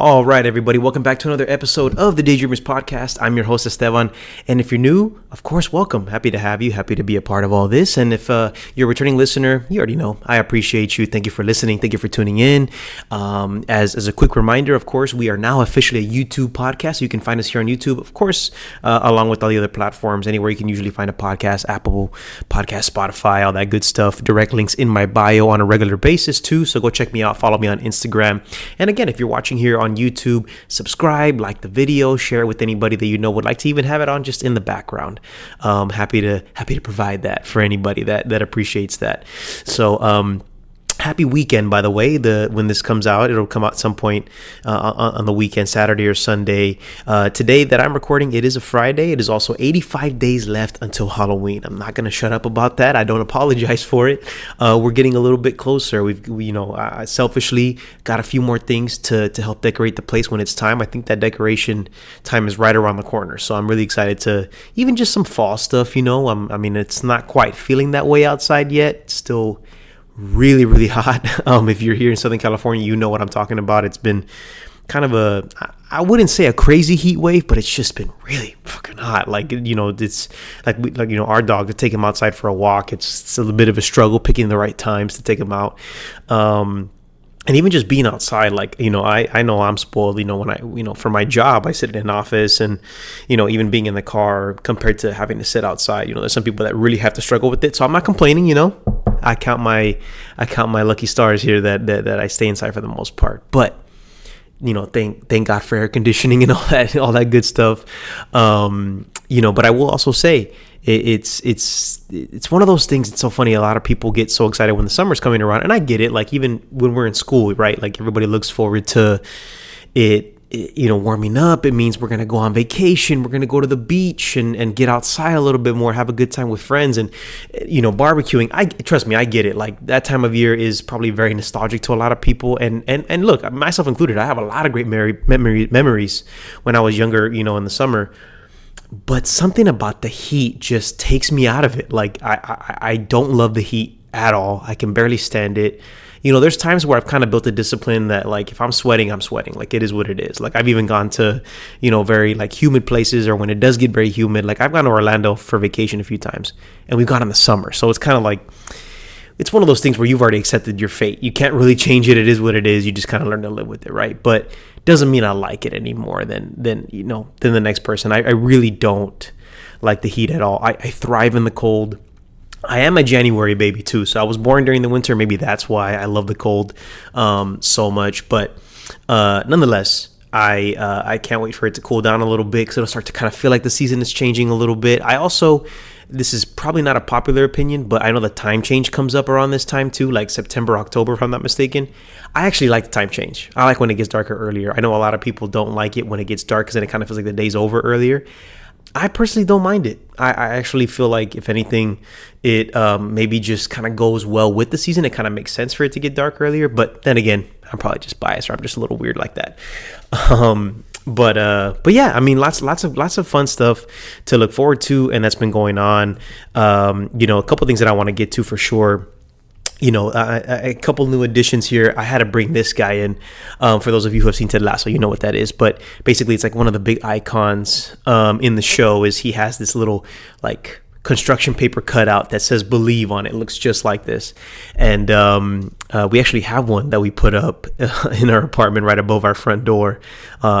All right, everybody, welcome back to another episode of the DayDreamer's podcast. I'm your host, Esteban, and if you're new, of course, welcome. Happy to have you, happy to be a part of all this, and if you're a returning listener, you already know, I appreciate you. Thank you for listening. Thank you for tuning in. As a quick reminder, of course, we are now officially a YouTube podcast, so you can find us here on YouTube, of course, along with all the other platforms, anywhere you can usually find a podcast, Apple Podcast, Spotify, all that good stuff. Direct links in my bio on a regular basis, too, so go check me out, follow me on Instagram, and again, if you're watching here on YouTube, subscribe, like the video, share it with anybody that you know would like to even have it on just in the background. Happy to provide that for anybody that appreciates that. So happy weekend, by the way. When this comes out, it'll come out at some point on the weekend, Saturday or Sunday. Today that I'm recording, it is a Friday. It is also 85 days left until Halloween. I'm not going to shut up about that. I don't apologize for it. We're getting a little bit closer. I selfishly got a few more things to help decorate the place when it's time. I think that decoration time is right around the corner. So I'm really excited to even just some fall stuff, it's not quite feeling that way outside yet. It's still really hot. If you're here in Southern California, you know what I'm talking about. It's been kind of I wouldn't say a crazy heat wave, but it's just been really fucking hot. It's like our dog, to take him outside for a walk, it's a little bit of a struggle picking the right times to take him out. And even just being outside, I know I'm spoiled, when for my job, I sit in an office and, even being in the car compared to having to sit outside, there's some people that really have to struggle with it. So I'm not complaining, I count my lucky stars here that I stay inside for the most part. But, thank God for air conditioning and all that good stuff. But I will also say, it's one of those things. It's so funny. A lot of people get so excited when the summer's coming around, and I get it. Like, even when we're in school, right? Like, everybody looks forward to it, warming up. It means we're going to go on vacation. We're going to go to the beach and get outside a little bit more, have a good time with friends and, barbecuing. Trust me, I get it. Like, that time of year is probably very nostalgic to a lot of people. And look, myself included, I have a lot of great memories when I was younger, in the summer. But something about the heat just takes me out of it. Like, I don't love the heat at all. I can barely stand it. There's times where I've kind of built a discipline that, like, if I'm sweating, I'm sweating. Like, it is what it is. Like, I've even gone to, very, like, humid places, or when it does get very humid. Like, I've gone to Orlando for vacation a few times, and we've gone in the summer. So it's kind of like, it's one of those things where you've already accepted your fate. You can't really change it. It is what it is. You just kind of learn to live with it, right? But doesn't mean I like it any more than the next person. I really don't like the heat at all. I thrive in the cold. I am a January baby too, so I was born during the winter. Maybe that's why I love the cold so much. But nonetheless, I can't wait for it to cool down a little bit, because it'll start to kind of feel like the season is changing a little bit. I also, this is probably not a popular opinion, but I know the time change comes up around this time too, like September, October, if I'm not mistaken. I actually like the time change. I like when it gets darker earlier. I know a lot of people don't like it when it gets dark, because then it kind of feels like the day's over earlier. I personally don't mind it. I actually feel like, if anything, it maybe just kind of goes well with the season. It kind of makes sense for it to get dark earlier. But then again, I'm probably just biased, or I'm just a little weird like that. But yeah, lots of fun stuff to look forward to, and that's been going on. A couple things that I want to get to for sure. A couple new additions here. I had to bring this guy in. For those of you who have seen Ted Lasso, you know what that is. But basically, it's like one of the big icons in the show. Is he has this little, like, construction paper cutout that says "Believe" on it. It looks just like this, and we actually have one that we put up in our apartment right above our front door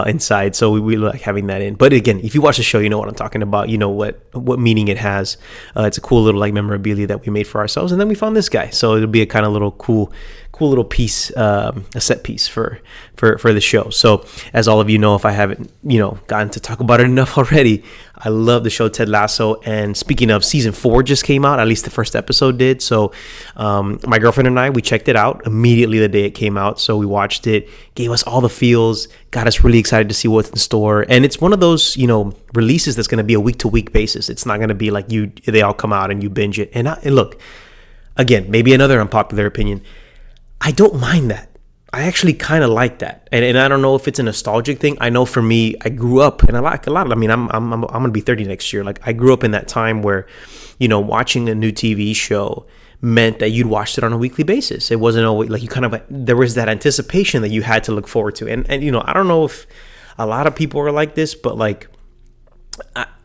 inside. So we like having that in. But again, if you watch the show, you know what I'm talking about. You know what meaning it has. It's a cool little, like, memorabilia that we made for ourselves, and then we found this guy. So it'll be a kind of little cool little piece, a set piece for the show. So, as all of you know, if I haven't gotten to talk about it enough already, I love the show Ted Lasso. And speaking of, season 4 just came out. At least the first episode did. So my girlfriend and I, we checked it out immediately the day it came out. So we watched it, gave us all the feels, got us really excited to see what's in store. And it's one of those releases that's going to be a week to week basis. It's not going to be like they all come out and you binge it. And look, again, maybe another unpopular opinion, I don't mind that. I actually kind of like that, and I don't know if it's a nostalgic thing. I know for me, I grew up, and I like a lot. I'm gonna be 30 next year. Like, I grew up in that time where, watching a new TV show meant that you'd watched it on a weekly basis. It wasn't always like you kind of, there was that anticipation that you had to look forward to. And you know, I don't know if a lot of people are like this, but like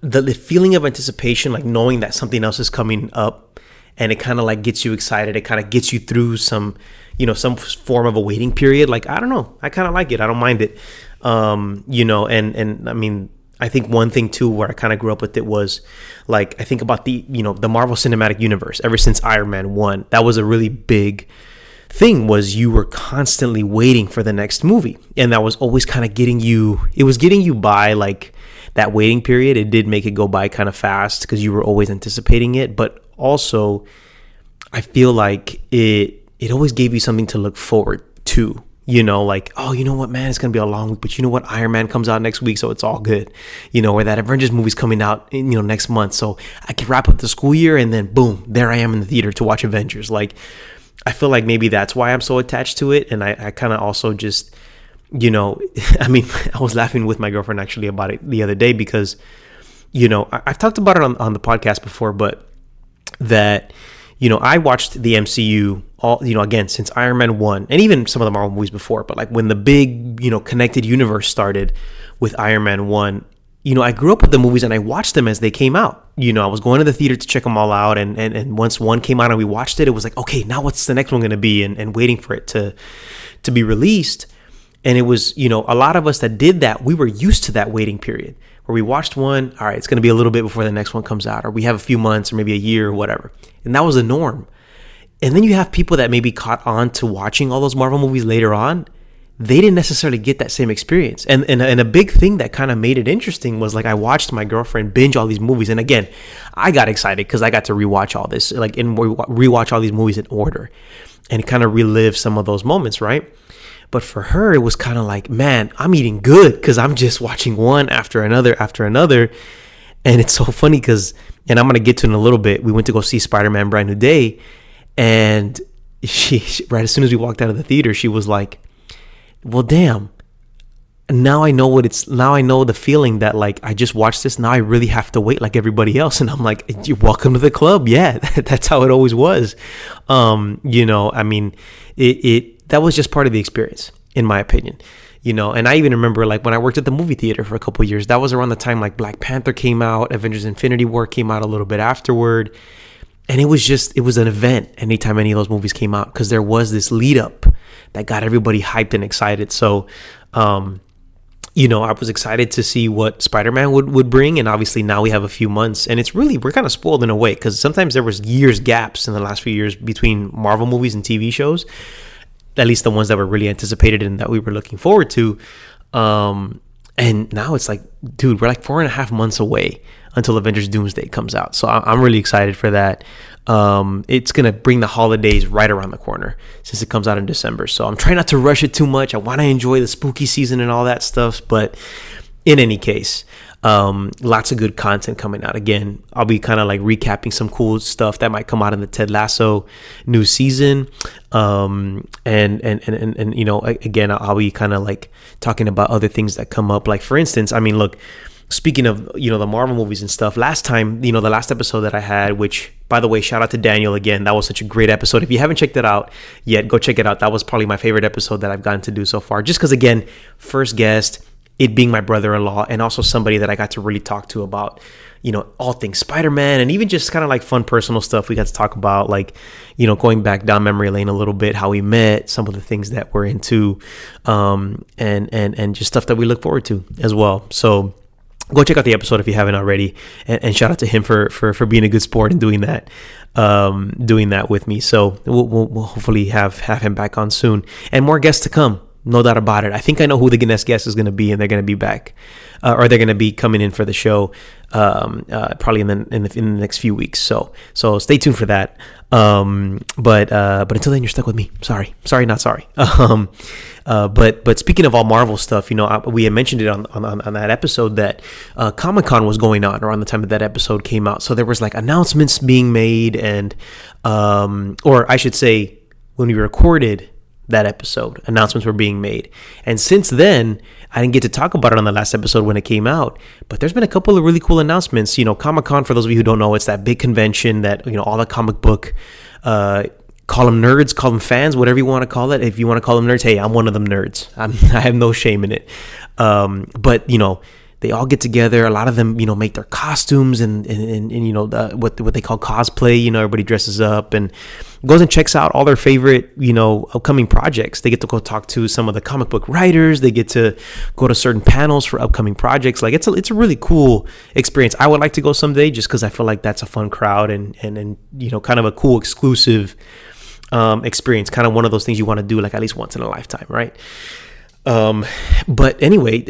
the feeling of anticipation, like knowing that something else is coming up, and it kind of like gets you excited. It kind of gets you through some, you know, some form of a waiting period. Like, I don't know, I kind of like it. I don't mind it. You know, and I mean, I think one thing too, where I kind of grew up with it was like, I think about the, you know, the Marvel Cinematic Universe ever since Iron Man 1. That was a really big thing, was you were constantly waiting for the next movie. And that was always kind of getting you by like that waiting period. It did make it go by kind of fast because you were always anticipating it. But also, I feel like it always gave you something to look forward to. You know, like, oh, you know what, man, it's going to be a long week, but you know what, Iron Man comes out next week, so it's all good. You know, or that Avengers movie's coming out, you know, next month, so I can wrap up the school year, and then boom, there I am in the theater to watch Avengers. Like, I feel like maybe that's why I'm so attached to it. And I kind of also just, you know, I mean, I was laughing with my girlfriend actually about it the other day because, you know, I've talked about it on the podcast before, but that, you know, I watched the MCU all, you know, again, since Iron Man 1, and even some of the Marvel movies before, but like when the big, you know, connected universe started with Iron Man 1, you know, I grew up with the movies and I watched them as they came out. You know, I was going to the theater to check them all out, and once one came out and we watched it, it was like, okay, now what's the next one going to be, and waiting for it to be released. And it was, you know, a lot of us that did that, we were used to that waiting period where we watched one, all right, it's going to be a little bit before the next one comes out, or we have a few months or maybe a year or whatever. And that was the norm. And then you have people that maybe caught on to watching all those Marvel movies later on. They didn't necessarily get that same experience. And a big thing that kind of made it interesting was like I watched my girlfriend binge all these movies. And again, I got excited because I got to rewatch all this, like rewatch all these movies in order and kind of relive some of those moments, right? But for her, it was kind of like, man, I'm eating good because I'm just watching one after another. And it's so funny because, and I'm going to get to it in a little bit, we went to go see Spider-Man Brand New Day. And she right as soon as we walked out of the theater, she was like, well, damn, now I know the feeling that like, I just watched this. Now I really have to wait like everybody else. And I'm like, you're welcome to the club. Yeah, that's how it always was. You know, I mean, that was just part of the experience, in my opinion. You know, and I even remember like when I worked at the movie theater for a couple of years, that was around the time like Black Panther came out, Avengers Infinity War came out a little bit afterward. And it was an event anytime any of those movies came out because there was this lead up that got everybody hyped and excited. So, you know, I was excited to see what Spider-Man would bring. And obviously now we have a few months, and we're kind of spoiled in a way because sometimes there was years gaps in the last few years between Marvel movies and TV shows, at least the ones that were really anticipated and that we were looking forward to. And now it's like, dude, we're like 4.5 months away until Avengers Doomsday comes out. So I'm really excited for that. It's going to bring the holidays right around the corner since it comes out in December. So I'm trying not to rush it too much. I want to enjoy the spooky season and all that stuff. But in any case, lots of good content coming out. Again, I'll be kind of like recapping some cool stuff that might come out in the Ted Lasso new season. And you know, again, I'll be kind of like talking about other things that come up. Like, for instance, I mean, look, speaking of, you know, the Marvel movies and stuff, last time, you know, the last episode that I had, which, by the way, shout out to Daniel again. That was such a great episode. If you haven't checked it out yet, go check it out. That was probably my favorite episode that I've gotten to do so far. Just because, again, first guest, it being my brother-in-law, and also somebody that I got to really talk to about, you know, all things Spider-Man, and even just kind of like fun personal stuff we got to talk about, like, you know, going back down memory lane a little bit, how we met, some of the things that we're into, and just stuff that we look forward to as well. So go check out the episode if you haven't already, and shout out to him for being a good sport and doing that with me. So we'll hopefully have him back on soon, and more guests to come. No doubt about it. I think I know who the next guest is going to be, and they're going to be back, or they're going to be coming in for the show, probably in the next few weeks. So stay tuned for that. But until then, you're stuck with me. Sorry, not sorry. But speaking of all Marvel stuff, you know, we had mentioned it on that episode that Comic-Con was going on around the time that episode came out. So there was like announcements being made, and or I should say, when we recorded that episode, announcements were being made. And since then, I didn't get to talk about it on the last episode when it came out, but there's been a couple of really cool announcements. You know, Comic-Con, for those of you who don't know, it's that big convention that, you know, all the comic book Call them nerds, call them fans, whatever you want to call it. If you want to call them nerds, hey, I'm one of them nerds. I have no shame in it. But they all get together. A lot of them, make their costumes and what they call cosplay. Everybody dresses up and goes and checks out all their favorite, upcoming projects. They get to go talk to some of the comic book writers. They get to go to certain panels for upcoming projects. Like it's a really cool experience. I would like to go someday just because I feel like that's a fun crowd and kind of a cool exclusive experience. Kind of one of those things you want to do like at least once in a lifetime, right? But anyway,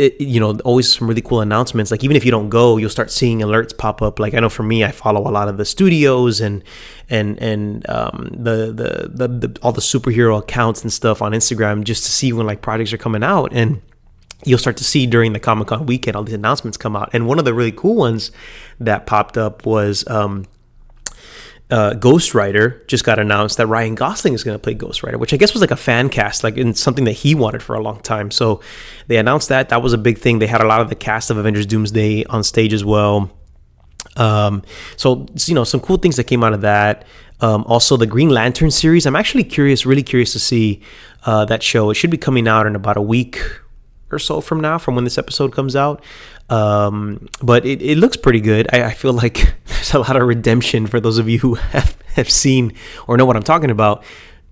always some really cool announcements. Like even if you don't go, you'll start seeing alerts pop up. Like I know for me, I follow a lot of the studios and the all the superhero accounts and stuff on Instagram just to see when like projects are coming out. And you'll start to see during the Comic-Con weekend all these announcements come out. And one of the really cool ones that popped up was Ghost Rider. Just got announced that Ryan Gosling is going to play Ghost Rider, which I guess was like a fan cast, like in something that he wanted for a long time. So they announced that was a big thing. They had a lot of the cast of Avengers Doomsday on stage as well. So some cool things that came out of that. Also the Green Lantern series. I'm actually really curious to see that show. It should be coming out in about a week or so from now, from when this episode comes out. But it looks pretty good. I feel like there's a lot of redemption for those of you who have seen or know what I'm talking about.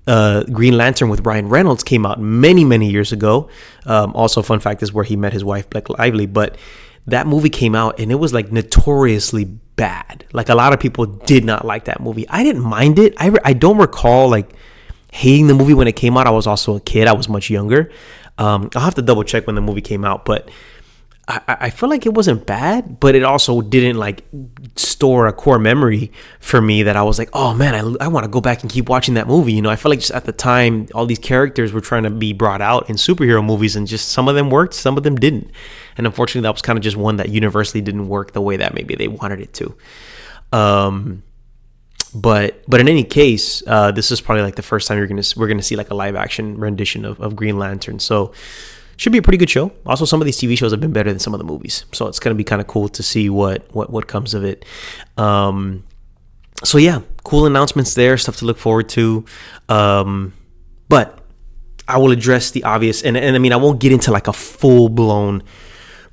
Green Lantern with Ryan Reynolds came out many years ago. Also, fun fact is where he met his wife, Blake Lively. But that movie came out and it was like notoriously bad. Like a lot of people did not like that movie. I didn't mind it. I don't recall like hating the movie when it came out. I was also a kid. I was much younger. I'll have to double check when the movie came out, but I feel like it wasn't bad, but it also didn't like store a core memory for me that I was like, oh man, I want to go back and keep watching that movie. I feel like just at the time, all these characters were trying to be brought out in superhero movies and just some of them worked, some of them didn't. And unfortunately, that was kind of just one that universally didn't work the way that maybe they wanted it to. But in any case, this is probably like the first time we're gonna see like a live action rendition of Green Lantern. So should be a pretty good show. Also, some of these TV shows have been better than some of the movies, so it's gonna be kind of cool to see what comes of it. So yeah, cool announcements there, stuff to look forward to. But I will address the obvious, and I mean I won't get into like a full blown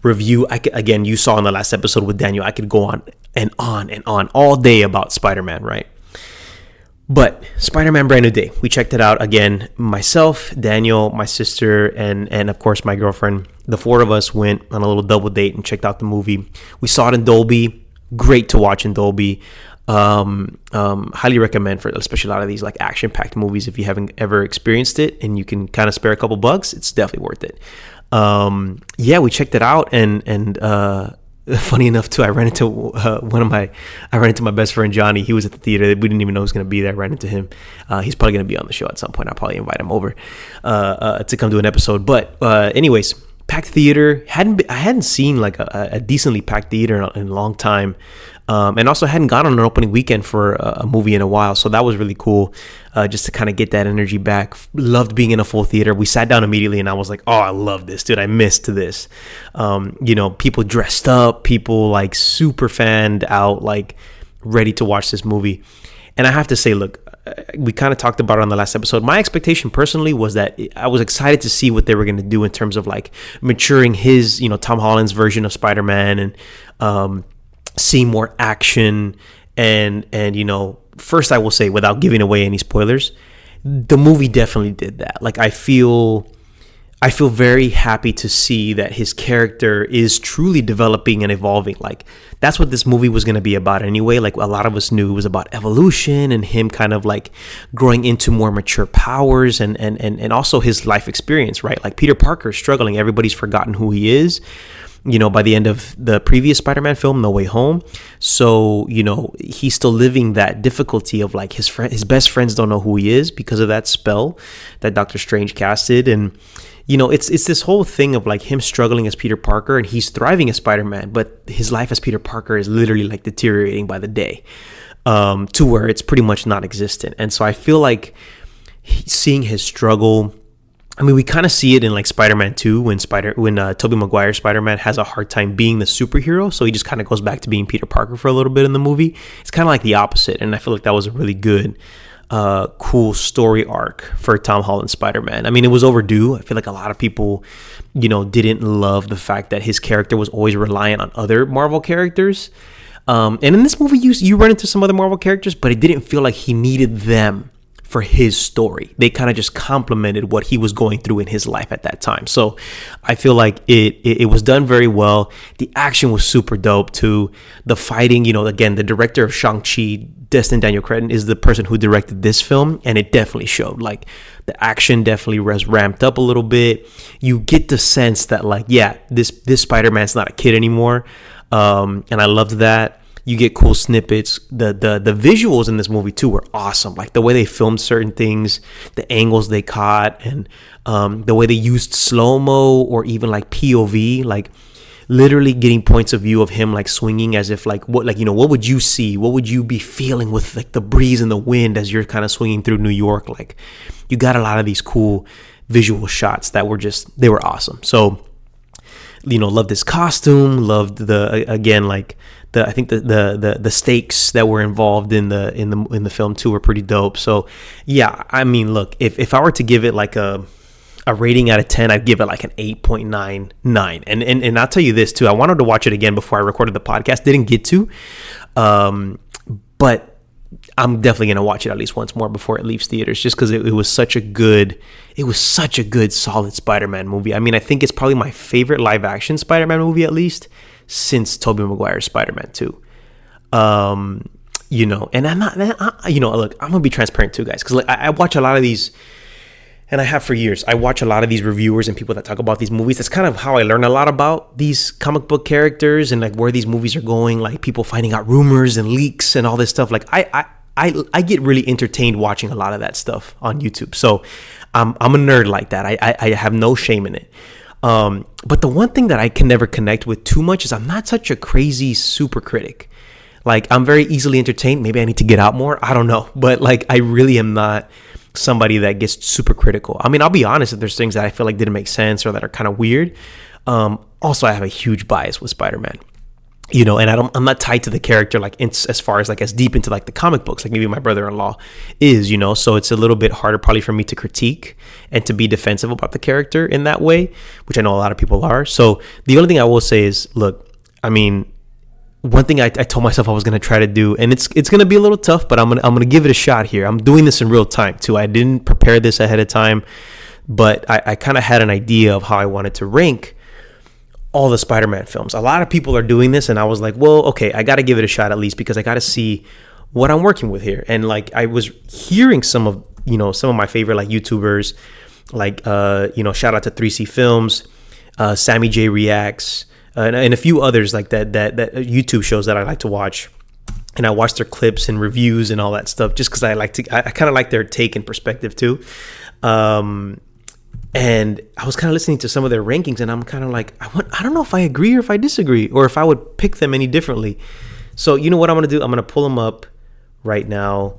review. Again, you saw in the last episode with Daniel, I could go on and on all day about Spider-Man, right? But Spider-Man Brand New Day, we checked it out again. Myself, Daniel, my sister, and of course my girlfriend. The four of us went on a little double date and checked out the movie. We saw it in Dolby. Great to watch in Dolby. Highly recommend for especially a lot of these like action-packed movies. If you haven't ever experienced it and you can kind of spare a couple bucks, it's definitely worth it. Yeah, we checked it out and funny enough too, I ran into my best friend Johnny. He was at the theater. We didn't even know he was going to be there. I ran into him. He's probably going to be on the show at some point. I'll probably invite him over to come do an episode. But anyways, packed theater. I hadn't seen like a decently packed theater in a long time. And also hadn't gone on an opening weekend for a movie in a while. So that was really cool, just to kind of get that energy back. Loved being in a full theater. We sat down immediately and I was like, oh, I love this, dude. I missed this. People dressed up, people like super fanned out, like ready to watch this movie. And I have to say, look, we kind of talked about it on the last episode. My expectation personally was that I was excited to see what they were going to do in terms of like maturing his, Tom Holland's version of Spider-Man and, see more action and first I will say, without giving away any spoilers, the movie definitely did that. Like I feel very happy to see that his character is truly developing and evolving. Like that's what this movie was going to be about anyway. Like a lot of us knew it was about evolution and him kind of like growing into more mature powers and also his life experience, right? Like Peter Parker struggling, everybody's forgotten who he is, by the end of the previous Spider-Man film, No Way Home. So, he's still living that difficulty of like his best friends don't know who he is because of that spell that Doctor Strange casted. And, it's this whole thing of like him struggling as Peter Parker and he's thriving as Spider-Man, but his life as Peter Parker is literally like deteriorating by the day, to where it's pretty much non-existent. And so I feel like seeing his struggle, I mean, we kind of see it in like Spider-Man 2 when Tobey Maguire's Spider-Man has a hard time being the superhero. So he just kind of goes back to being Peter Parker for a little bit in the movie. It's kind of like the opposite. And I feel like that was a really good cool story arc for Tom Holland's Spider-Man. I mean, it was overdue. I feel like a lot of people, didn't love the fact that his character was always reliant on other Marvel characters. And in this movie, you run into some other Marvel characters, but it didn't feel like he needed them for his story. They kind of just complemented what he was going through in his life at that time. So I feel like it was done very well. The action was super dope too. The fighting, again, the director of Shang-Chi, Destin Daniel Cretton, is the person who directed this film, and it definitely showed. Like, the action definitely was ramped up a little bit. You get the sense that, like, yeah, this Spider-Man's not a kid anymore. And I loved that. You get cool snippets. The visuals in this movie too were awesome. Like the way they filmed certain things, the angles they caught, and the way they used slow-mo or even like POV, like literally getting points of view of him like swinging as if what would you see? What would you be feeling with like the breeze and the wind as you're kind of swinging through New York? Like, you got a lot of these cool visual shots that were they were awesome. So, loved his costume, loved I think the stakes that were involved in the film too were pretty dope. So yeah, I mean, look, if I were to give it like a rating out of 10, I'd give it like an 8.99. And I'll tell you this too, I wanted to watch it again before I recorded the podcast, didn't get to, but I'm definitely gonna watch it at least once more before it leaves theaters, just because it was such a good solid Spider-Man movie. I mean, I think it's probably my favorite live action Spider-Man movie, at least since Tobey Maguire's Spider-Man 2. And I'm not, look, I'm gonna be transparent too, guys, because like I watch a lot of these, and I have for years. I watch a lot of these reviewers and people that talk about these movies. That's kind of how I learn a lot about these comic book characters and like where these movies are going, like people finding out rumors and leaks and all this stuff. Like I get really entertained watching a lot of that stuff on YouTube. So I'm a nerd like that. I have no shame in it. But the one thing that I can never connect with too much is I'm not such a crazy super critic. Like, I'm very easily entertained. Maybe I need to get out more. I don't know. But like, I really am not somebody that gets super critical. I mean, I'll be honest, if there's things that I feel like didn't make sense or that are kind of weird. Also, I have a huge bias with Spider-Man. And I'm not tied to the character like as far as like as deep into like the comic books like maybe my brother-in-law is, so it's a little bit harder probably for me to critique and to be defensive about the character in that way, which I know a lot of people are. So the only thing I will say is, look, I mean, one thing I told myself I was going to try to do, and it's going to be a little tough, but I'm going to give it a shot here. I'm doing this in real time too. I didn't prepare this ahead of time, but I kind of had an idea of how I wanted to rank all the Spider-Man films. A lot of people are doing this, and I was like, well, okay, I got to give it a shot at least, because I got to see what I'm working with here. And like, I was hearing some of my favorite like YouTubers, like shout out to 3C Films, Sammy J Reacts, and a few others like that YouTube shows that I like to watch. And I watch their clips and reviews and all that stuff just because I kind of like their take and perspective too. And I was kind of listening to some of their rankings, and I'm kind of like, I don't know if I agree or if I disagree, or if I would pick them any differently. So you know what I'm going to do? I'm going to pull them up right now.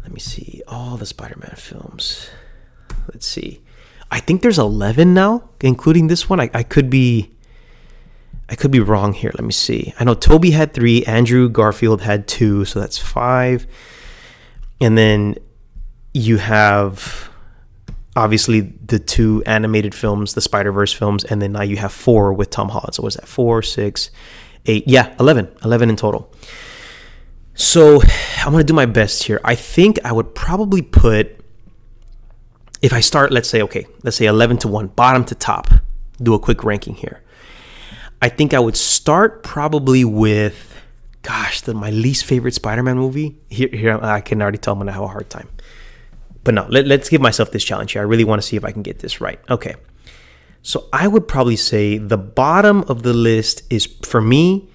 Let me see. All the Spider-Man films. Let's see. I think there's 11 now, including this one. I could be wrong here. Let me see. I know Toby had 3. Andrew Garfield had 2. So that's 5. And then you have obviously the 2 animated films, the Spider-Verse films, and then now you have 4 with Tom Holland. So was that 4, 6, 8? Yeah, 11 in total. So I'm going to do my best here. I think I would probably put, if I start, let's say 11 to 1, bottom to top, do a quick ranking here. I think I would start probably with, my least favorite Spider-Man movie. Here I can already tell I'm going to have a hard time. But no, let's give myself this challenge here. I really want to see if I can get this right. Okay. So I would probably say the bottom of the list is probably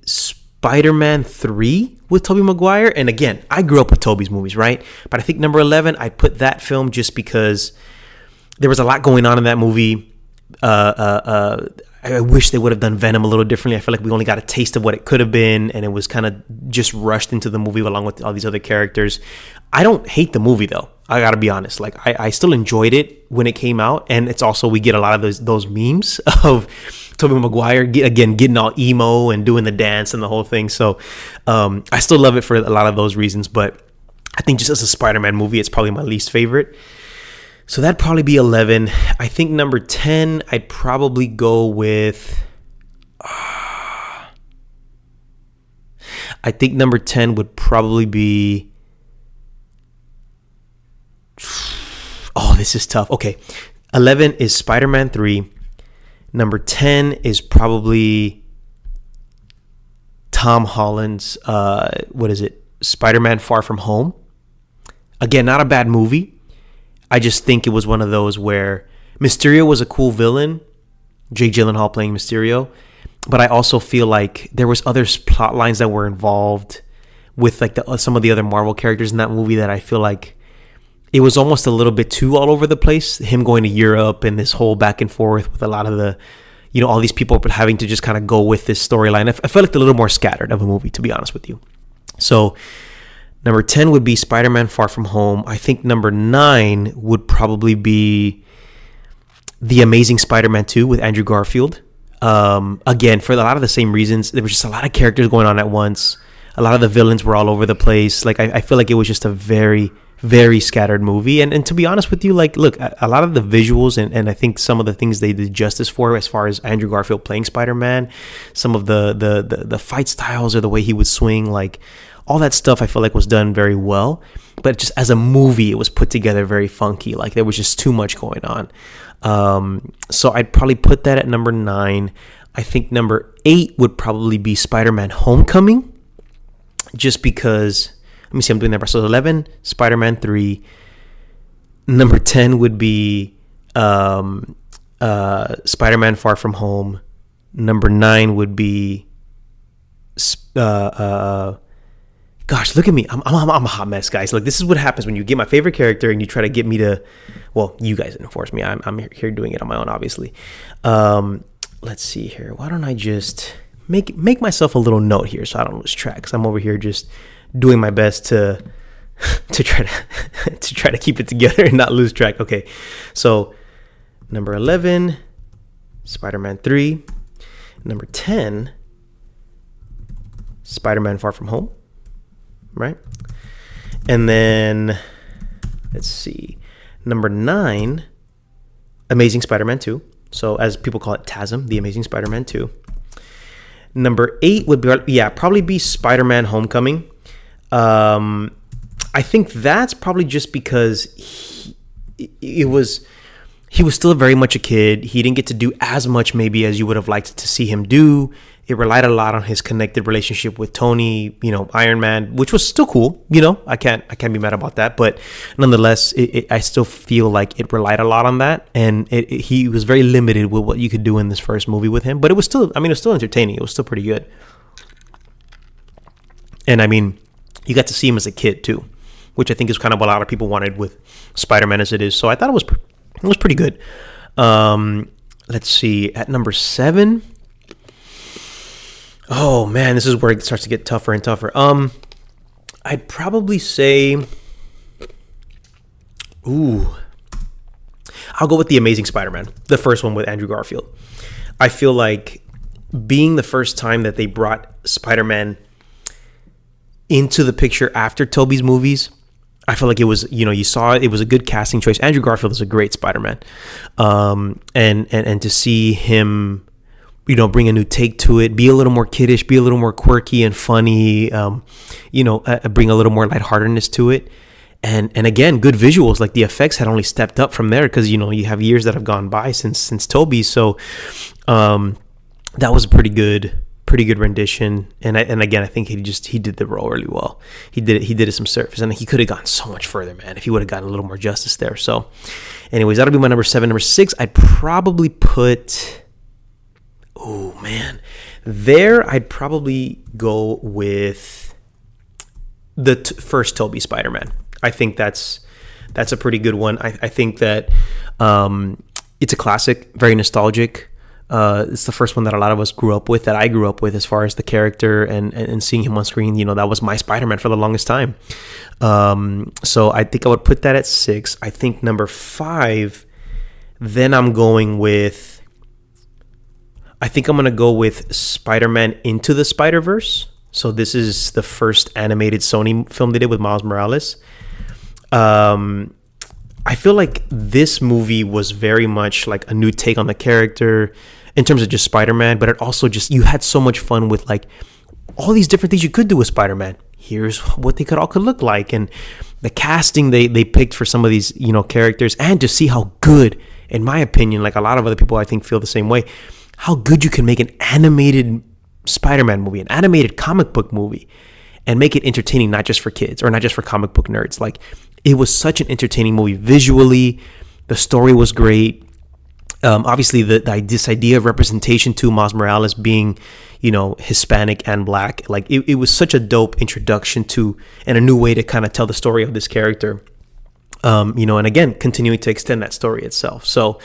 Spider-Man 3 with Tobey Maguire. And again, I grew up with Tobey's movies, right? But I think number 11, I put that film just because there was a lot going on in that movie. I wish they would have done Venom a little differently. I feel like we only got a taste of what it could have been, and it was kind of just rushed into the movie along with all these other characters. I don't hate the movie though. I gotta be honest. Like I still enjoyed it when it came out, and it's also, we get a lot of those memes of Tobey Maguire getting all emo and doing the dance and the whole thing. So I still love it for a lot of those reasons. But I think just as a Spider-Man movie, it's probably my least favorite. So that'd probably be 11. I think number 10, I'd probably go with... I think number 10 would probably be... Oh, this is tough. Okay. 11 is Spider-Man 3. Number 10 is probably Tom Holland's, what is it? Spider-Man Far From Home. Again, not a bad movie. I just think it was one of those where Mysterio was a cool villain. Jake Gyllenhaal playing Mysterio. But I also feel like there was other plot lines that were involved with like some of the other Marvel characters in that movie that I feel like it was almost a little bit too all over the place. Him going to Europe and this whole back and forth with a lot of the, all these people having to just kind of go with this storyline. I felt like a little more scattered of a movie, to be honest with you. So number 10 would be Spider-Man Far From Home. I think number 9 would probably be The Amazing Spider-Man 2 with Andrew Garfield. Again, for a lot of the same reasons. There was just a lot of characters going on at once. A lot of the villains were all over the place. Like, I feel like it was just a very, very scattered movie. And to be honest with you, like, look, a lot of the visuals and I think some of the things they did justice for as far as Andrew Garfield playing Spider-Man, some of the fight styles or the way he would swing, like all that stuff I feel like was done very well. But just as a movie, it was put together very funky. Like there was just too much going on. So I'd probably put that at number 9. I think number 8 would probably be Spider-Man Homecoming. Just because, let me see, I'm doing that. So 11, Spider-Man 3. Number 10 would be Spider-Man Far From Home. Number 9 would be gosh, look at me. I'm a hot mess, guys. Like, this is what happens when you get my favorite character and you try to get me to, well, you guys didn't force me. I'm here doing it on my own, obviously. Let's see here. Why don't I just make myself a little note here so I don't lose track? Because I'm over here just doing my best to try to keep it together and not lose track. Okay, so number 11, Spider-Man 3. Number 10, Spider-Man Far From Home. Right? And then, let's see, number 9, Amazing Spider-Man 2. So as people call it, TASM, The Amazing Spider-Man 2. Number 8 would be, probably be Spider-Man Homecoming. I think that's probably just because he was still very much a kid. He didn't get to do as much maybe as you would have liked to see him do. It relied a lot on his connected relationship with Tony, Iron Man, which was still cool. I can't be mad about that. But nonetheless, I still feel like it relied a lot on that, and he was very limited with what you could do in this first movie with him. But it was still entertaining. It was still pretty good. And I mean, you got to see him as a kid too, which I think is kind of what a lot of people wanted with Spider-Man as it is. So I thought it was pretty good. Let's see, at number 7. Oh man, this is where it starts to get tougher and tougher. I'd probably say, I'll go with The Amazing Spider-Man, the first one with Andrew Garfield. I feel like being the first time that they brought Spider-Man into the picture after Tobey's movies, I feel like it was, you saw it was a good casting choice. Andrew Garfield is a great Spider-Man. And to see him, bring a new take to it, be a little more kiddish, be a little more quirky and funny, bring a little more lightheartedness to it. And again, good visuals. Like the effects had only stepped up from there because, you have years that have gone by since Tobey. So that was a pretty good rendition. And again, I think he did the role really well. He did it some service, and he could have gone so much further, man, if he would have gotten a little more justice there. So anyways, that'll be my number 7. Number 6, I'd probably put, oh man, there I'd probably go with the first Tobey Spider-Man. I think that's a pretty good one. I think that it's a classic, very nostalgic. It's the first one that a lot of us grew up with, that I grew up with as far as the character and seeing him on screen. That was my Spider-Man for the longest time. So I think I would put that at 6. I think number 5, then I'm going to go with Spider-Man Into the Spider-Verse. So this is the first animated Sony film they did with Miles Morales. I feel like this movie was very much like a new take on the character in terms of just Spider-Man, but it also just, you had so much fun with like all these different things you could do with Spider-Man. Here's what they could look like, and the casting they picked for some of these, you know, characters, and to see how good, in my opinion, like a lot of other people I think feel the same way, how good you can make an animated Spider-Man movie, an animated comic book movie, and make it entertaining, not just for kids or not just for comic book nerds. Like, it was such an entertaining movie visually. The story was great. Obviously, this idea of representation to Miles Morales being, you know, Hispanic and Black, like it was such a dope introduction to, and a new way to kind of tell the story of this character. You know, and again, continuing to extend that story itself. So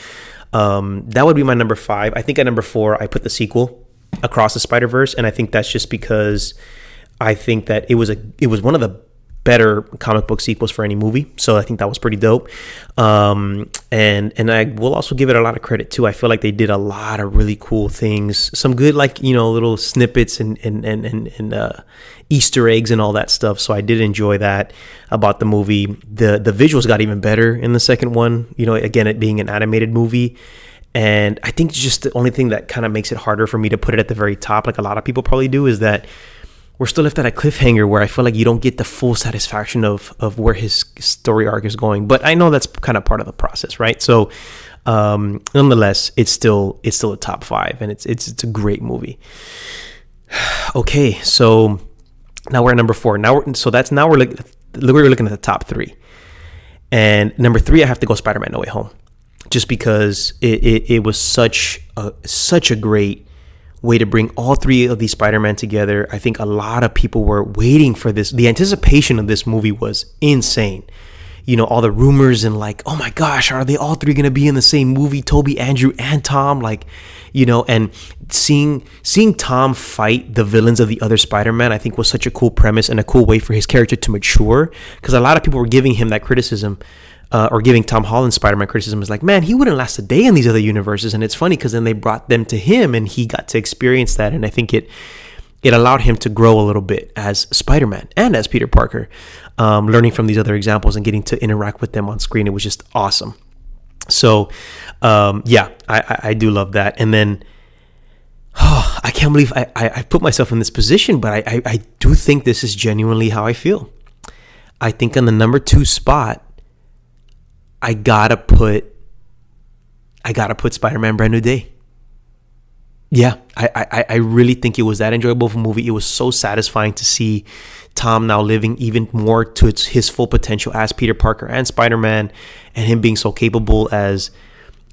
that would be my number 5. I think at number 4, I put the sequel, Across the Spider-Verse, and I think that's just because I think that it was one of the better comic book sequels for any movie. So I think that was pretty dope. And I will also give it a lot of credit too. I feel like they did a lot of really cool things, some good, like, you know, little snippets and Easter eggs and all that stuff. So I did enjoy that about the movie. The visuals got even better in the second one, you know, again, it being an animated movie. And I think just the only thing that kind of makes it harder for me to put it at the very top, like a lot of people probably do, is that we're still left at a cliffhanger where I feel like you don't get the full satisfaction of where his story arc is going. But I know that's kind of part of the process, right? So nonetheless, it's still a top 5, and it's a great movie. Okay, so now we're at number 4. Now we're looking at the top 3. And number 3, I have to go Spider-Man No Way Home, just because it was such a great way to bring all 3 of these Spider-Man together. I think a lot of people were waiting for this. The anticipation of this movie was insane. You know, all the rumors and like, oh my gosh, are they all 3 going to be in the same movie? Toby, Andrew, and Tom, like, you know, and seeing Tom fight the villains of the other Spider-Man, I think was such a cool premise and a cool way for his character to mature, because a lot of people were giving him that criticism. Or giving Tom Holland's Spider-Man criticism is like, man, he wouldn't last a day in these other universes. And it's funny because then they brought them to him and he got to experience that. And I think it allowed him to grow a little bit as Spider-Man and as Peter Parker, learning from these other examples and getting to interact with them on screen. It was just awesome. So, yeah, I do love that. And then, I can't believe I put myself in this position, but I do think this is genuinely how I feel. I think on the number 2 spot, I gotta put Spider-Man Brand New Day. Yeah, I really think it was that enjoyable of a movie. It was so satisfying to see Tom now living even more to his full potential as Peter Parker and Spider-Man, and him being so capable as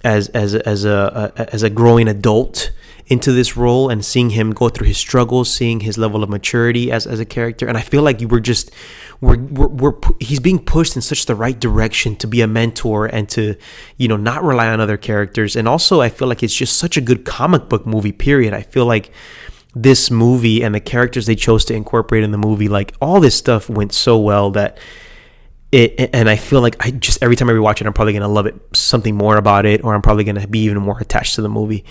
a growing adult into this role, and seeing him go through his struggles, seeing his level of maturity as a character. And I feel like he's being pushed in such the right direction to be a mentor and to, you know, not rely on other characters. And also I feel like it's just such a good comic book movie, period. I feel like this movie and the characters they chose to incorporate in the movie, like all this stuff went so well that and I feel like every time I rewatch it, I'm probably going to love it, something more about it, or I'm probably going to be even more attached to the movie.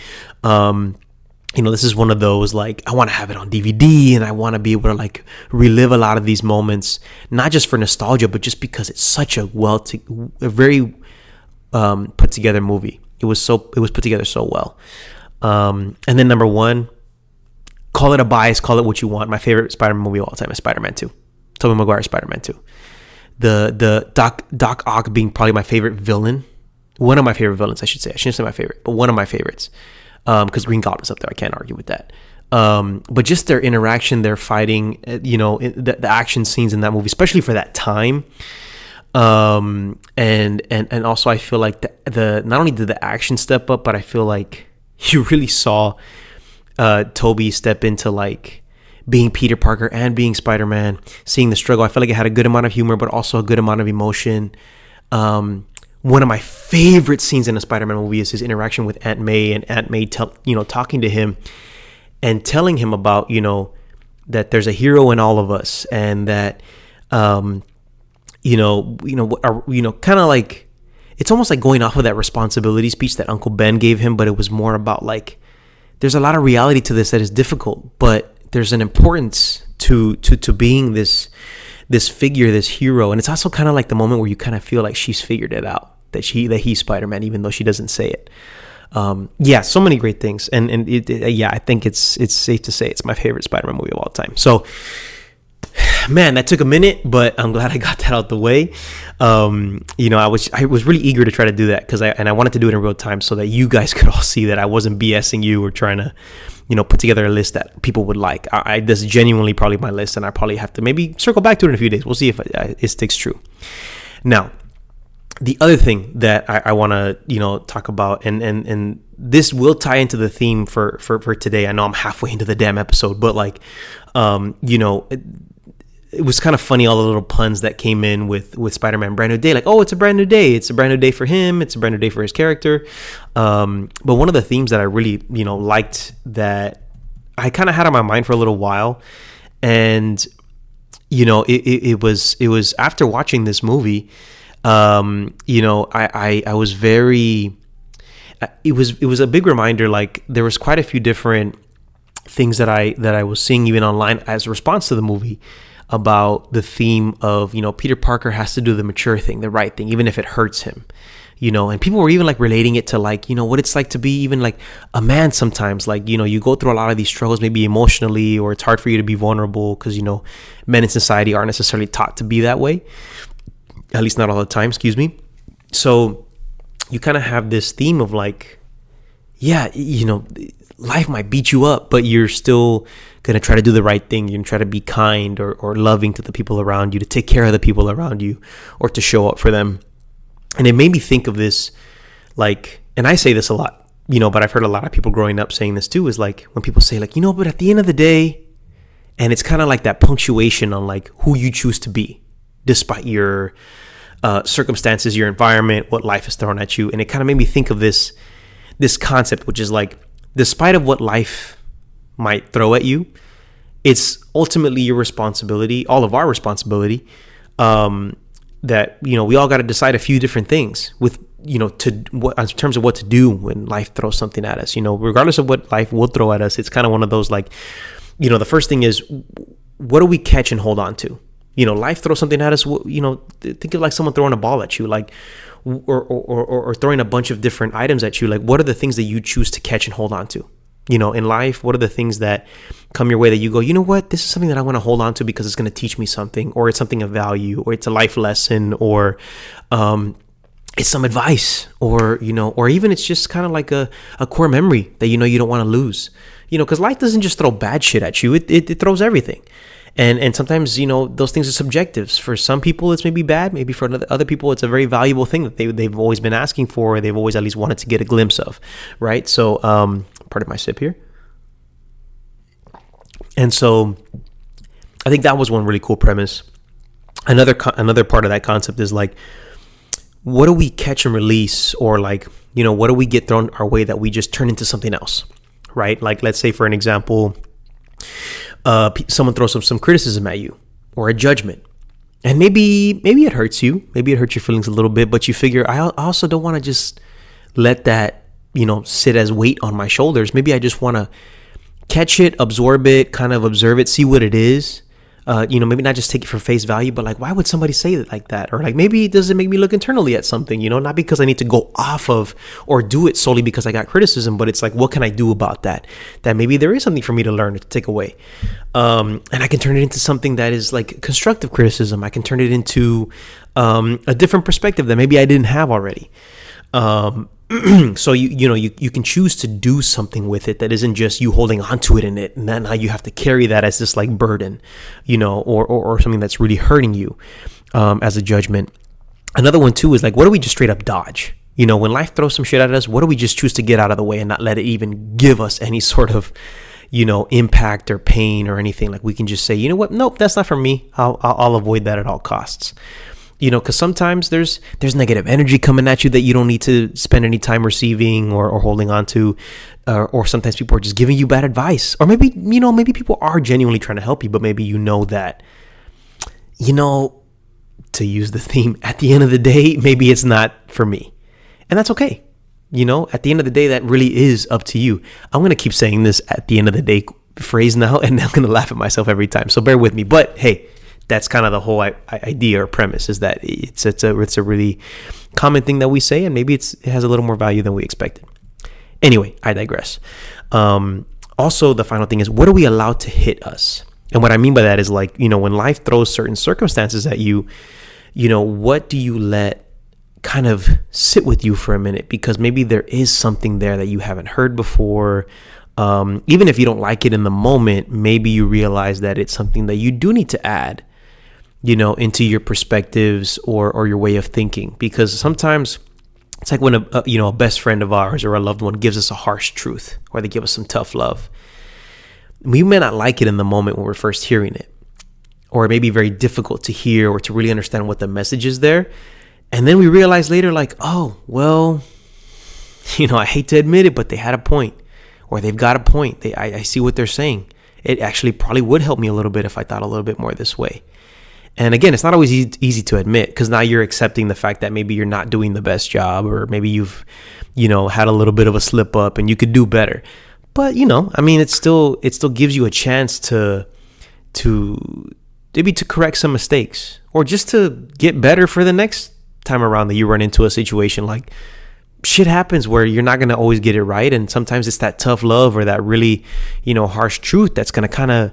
You know, this is one of those, like, I want to have it on DVD and I want to be able to like relive a lot of these moments, not just for nostalgia, but just because it's such a very put together movie. It was put together so well. And then number 1, call it a bias, call it what you want. My favorite Spider-Man movie of all time is Spider-Man 2. Tobey Maguire's Spider-Man 2. The Doc Ock being probably my favorite villain. One of my favorite villains, I should say. I shouldn't say my favorite, but one of my favorites. Because Green Goblin's up there. I can't argue with that. But just their interaction, their fighting, you know, the action scenes in that movie, especially for that time. And also I feel like the not only did the action step up, but I feel like you really saw Toby step into like being Peter Parker and being Spider-Man, seeing the struggle. I felt like it had a good amount of humor, but also a good amount of emotion. One of my favorite scenes in a Spider-Man movie is his interaction with Aunt May, and Aunt May talking to him and telling him about, you know, that there's a hero in all of us, and that kind of like, it's almost like going off of that responsibility speech that Uncle Ben gave him, but it was more about like, there's a lot of reality to this that is difficult, but there's an importance to being this figure, this hero. And it's also kind of like the moment where you kind of feel like she's figured it out, that he's Spider-Man, even though she doesn't say it. So many great things. And I think it's safe to say it's my favorite Spider-Man movie of all time. So, man, that took a minute, but I'm glad I got that out the way. I was really eager to try to do that because I wanted to do it in real time so that you guys could all see that I wasn't BSing you or trying to, put together a list that people would like. This is genuinely probably my list, and I probably have to maybe circle back to it in a few days. We'll see if it sticks true. Now, the other thing that I want to, talk about, and this will tie into the theme for today. I know I'm halfway into the damn episode, but it was kind of funny, all the little puns that came in with Spider-Man Brand New Day. Like, oh, it's a brand new day. It's a brand new day for him. It's a brand new day for his character. But one of the themes that I really, liked that I kind of had on my mind for a little while. And, it was after watching this movie, I was very, it was a big reminder. Like, there was quite a few different things that I was seeing even online as a response to the movie, about the theme of, Peter Parker has to do the mature thing, the right thing, even if it hurts him, and people were even like relating it to like, what it's like to be even like a man sometimes. Like, you go through a lot of these struggles, maybe emotionally, or it's hard for you to be vulnerable because, men in society aren't necessarily taught to be that way, at least not all the time, excuse me. So you kind of have this theme of like, life might beat you up, but you're still going to try to do the right thing. You're going to try to be kind or loving to the people around you, to take care of the people around you, or to show up for them. And it made me think of this, like, and I say this a lot, but I've heard a lot of people growing up saying this too, is like when people say like, but at the end of the day, and it's kind of like that punctuation on like who you choose to be, despite your circumstances, your environment, what life has thrown at you. And it kind of made me think of this concept, which is like, despite of what life might throw at you, it's ultimately your responsibility, all of our responsibility, that, we all got to decide a few different things with, in terms of what to do when life throws something at us, regardless of what life will throw at us. It's kind of one of those, like, the first thing is, what do we catch and hold on to? Life throws something at us, think of like someone throwing a ball at you, like, or throwing a bunch of different items at you. Like, what are the things that you choose to catch and hold on to? In life, what are the things that come your way that you go, what, this is something that I want to hold on to because it's going to teach me something, or it's something of value, or it's a life lesson, or it's some advice, or, or even it's just kind of like a core memory that, you don't want to lose, because life doesn't just throw bad shit at you. It throws everything. And sometimes, those things are subjective. For some people, it's maybe bad. Maybe for other people, it's a very valuable thing that they've always been asking for, or they've always at least wanted to get a glimpse of, right? So, part of my sip here. And so, I think that was one really cool premise. Another part of that concept is like, what do we catch and release, or like, what do we get thrown our way that we just turn into something else, right? Like, let's say for an example, someone throws some criticism at you, or a judgment, and maybe it hurts you, maybe it hurts your feelings a little bit, but you figure, I also don't want to just let that, sit as weight on my shoulders. Maybe I just want to catch it, absorb it, kind of observe it, see what it is. Maybe not just take it for face value, but like, why would somebody say it like that? Or like, maybe does it make me look internally at something, not because I need to go off of or do it solely because I got criticism, but it's like, what can I do about that? That maybe there is something for me to learn, to take away. And I can turn it into something that is like constructive criticism. I can turn it into a different perspective that maybe I didn't have already. So you can choose to do something with it that isn't just you holding on to it in it, and then now you have to carry that as this like burden, or something that's really hurting you, as a judgment. Another one too is like, what do we just straight up dodge? When life throws some shit at us, what do we just choose to get out of the way and not let it even give us any sort of, impact or pain or anything? Like, we can just say, you know what, nope, that's not for me. I'll avoid that at all costs. Because sometimes there's negative energy coming at you that you don't need to spend any time receiving or holding on to, or sometimes people are just giving you bad advice, or maybe people are genuinely trying to help you, but maybe that, to use the theme, at the end of the day, maybe it's not for me, and that's okay. At the end of the day, that really is up to you. I'm going to keep saying this, at the end of the day, phrase now, and I'm gonna laugh at myself every time. So bear with me. But hey, that's kind of the whole idea or premise, is that it's a really common thing that we say, and maybe it has a little more value than we expected. Anyway, I digress. Also, the final thing is, what are we allowed to hit us? And what I mean by that is, like, when life throws certain circumstances at you, what do you let kind of sit with you for a minute? Because maybe there is something there that you haven't heard before. Even if you don't like it in the moment, maybe you realize that it's something that you do need to add, into your perspectives or your way of thinking. Because sometimes it's like when a best friend of ours or a loved one gives us a harsh truth, or they give us some tough love. We may not like it in the moment when we're first hearing it, or it may be very difficult to hear or to really understand what the message is there. And then we realize later, like, oh, well, I hate to admit it, but they had a point, or they've got a point. I see what they're saying. It actually probably would help me a little bit if I thought a little bit more this way. And again, it's not always easy to admit, because now you're accepting the fact that maybe you're not doing the best job, or maybe you've, had a little bit of a slip up and you could do better. But, it still gives you a chance to maybe to correct some mistakes, or just to get better for the next time around that you run into a situation. Like, shit happens where you're not going to always get it right. And sometimes it's that tough love or that really, harsh truth that's going to kind of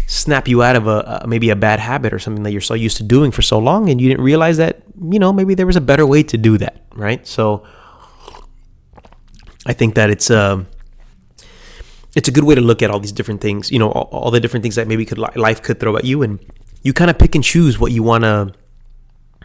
snap you out of maybe a bad habit or something that you're so used to doing for so long, and you didn't realize that, maybe there was a better way to do that, right? So I think that it's a good way to look at all these different things, all the different things that maybe life could throw at you, and you kind of pick and choose